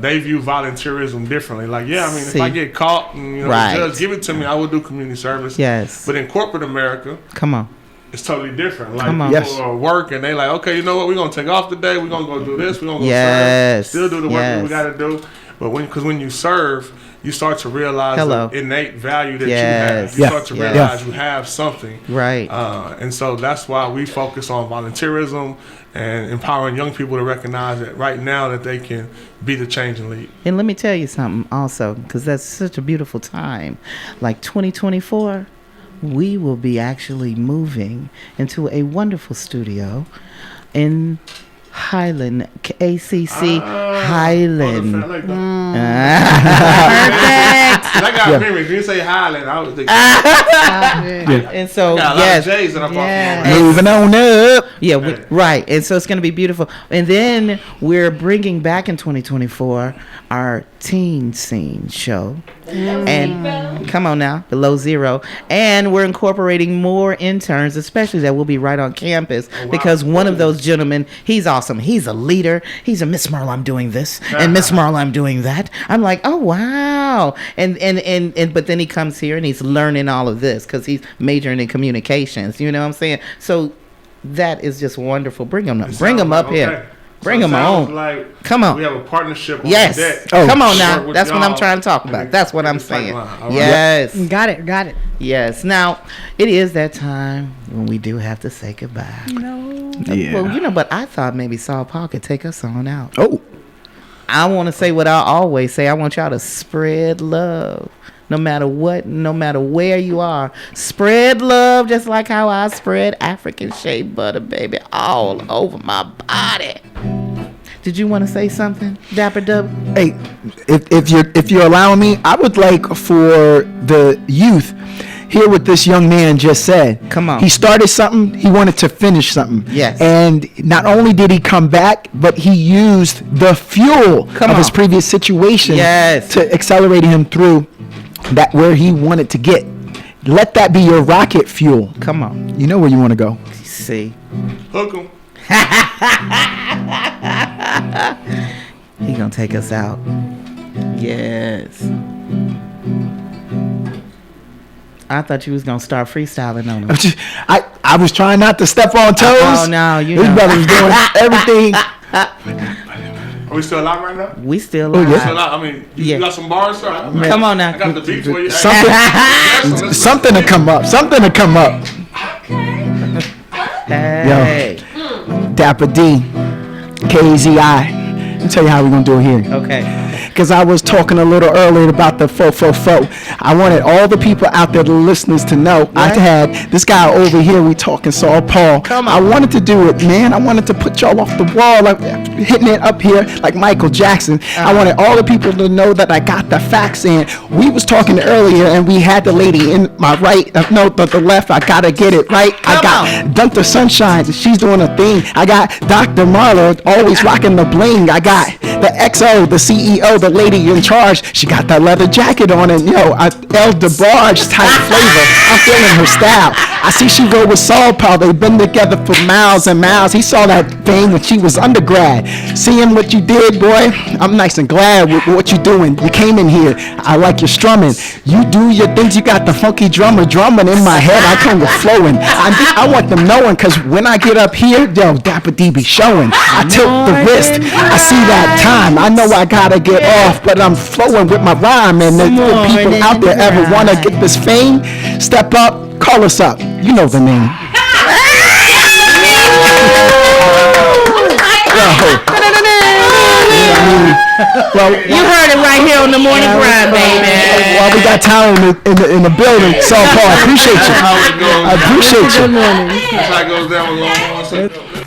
They view volunteerism differently. Like, if I get caught and the judge give it to me, I will do community service. Yes. But in corporate America, come on, it's totally different. Like people are working, they like, okay, you know what? We're gonna take off today. We're gonna go do this. We're gonna go serve. Still do the work that we gotta do. But when you serve, you start to realize the innate value that you have. You start to realize you have something. Right. And so that's why we focus on volunteerism and empowering young people to recognize that right now that they can be the change and lead. And let me tell you something also, because that's such a beautiful time. Like 2024, we will be actually moving into a wonderful studio in Highland, ACC Highland. Perfect. I got memories. You say Highland, I was thinking. And so, J's that I'm moving on up. Yeah, right. And so it's going to be beautiful. And then we're bringing back in 2024 our teen scene show. And come on now, below zero. And we're incorporating more interns, especially that will be right on campus, because one of those gentlemen, he's awesome. He's a leader. He's a Mz Marlah, I'm doing this, and Mz Marlah, I'm doing that. I'm like, oh wow. And but then he comes here and he's learning all of this because he's majoring in communications. You know what I'm saying? So that is just wonderful. Bring him up. Bring him up here. Bring them on. Like come on. We have a partnership on yes. deck. Come on now. That's what I'm trying to talk about. That's what I'm saying. Right. Yes. Got it. Yes. Now, it is that time when we do have to say goodbye. No. Yeah. Well, but I thought maybe Saul Paul could take us on out. Oh. I want to say what I always say. I want y'all to spread love. No matter what, no matter where you are, spread love just like how I spread African shea butter, baby, all over my body. Did you want to say something, Dapper Dub? Hey, if you're allowing me, I would like for the youth hear what this young man just said. Come on. He started something. He wanted to finish something. Yes. And not only did he come back, but he used the fuel of his previous situation to accelerate him through that where he wanted to get. Let that be your rocket fuel. Come on. You know where you want to go. See. Hook 'em. He gonna take us out. Yes. I thought you was gonna start freestyling on him. I was trying not to step on toes. Oh no, you this know. brother was doing everything. Are we still alive right now? We still alive. Yeah. Still alive. I mean, you got some bars, sir? Come on now. I got the beats for you. Something to come up. Something to come up. Hey. Yo, Dapper D, KZI. Let me tell you how we're going to do it here. Okay. Because I was talking a little earlier about the fo. I wanted all the people out there, the listeners, to know. What? I had this guy over here, we talking Saul Paul. Come on. I wanted to do it, man. I wanted to put y'all off the wall, like hitting it up here like Michael Jackson. I wanted all the people to know that I got the facts in. We was talking earlier, and we had the lady in my right, the left. I got to get it right. I got Dunter Sunshine. She's doing a thing. I got Dr. Marlah, always rocking the bling. I got the XO, the CEO, the lady in charge. She got that leather jacket on, and El DeBarge type flavor. I'm feeling her style. I see she go with Saul Paul. They've been together for miles and miles. He saw that thing when she was undergrad. Seeing what you did, boy, I'm nice and glad with what you're doing. You came in here. I like your strumming. You do your things. You got the funky drummer drumming in my head. I come with flowing. I want them knowing, because when I get up here, Dapper D be showing. I tilt the wrist. I see that time. I know I gotta get off, but I'm flowing with my rhyme. And if the people out there ever want to get this fame, step up, call us up. You know the name. Well, you heard it right here on the morning grind, baby. Well, we got talent in the building. Saul Paul, I appreciate you. I appreciate you. That's how it goes down with Long Horn.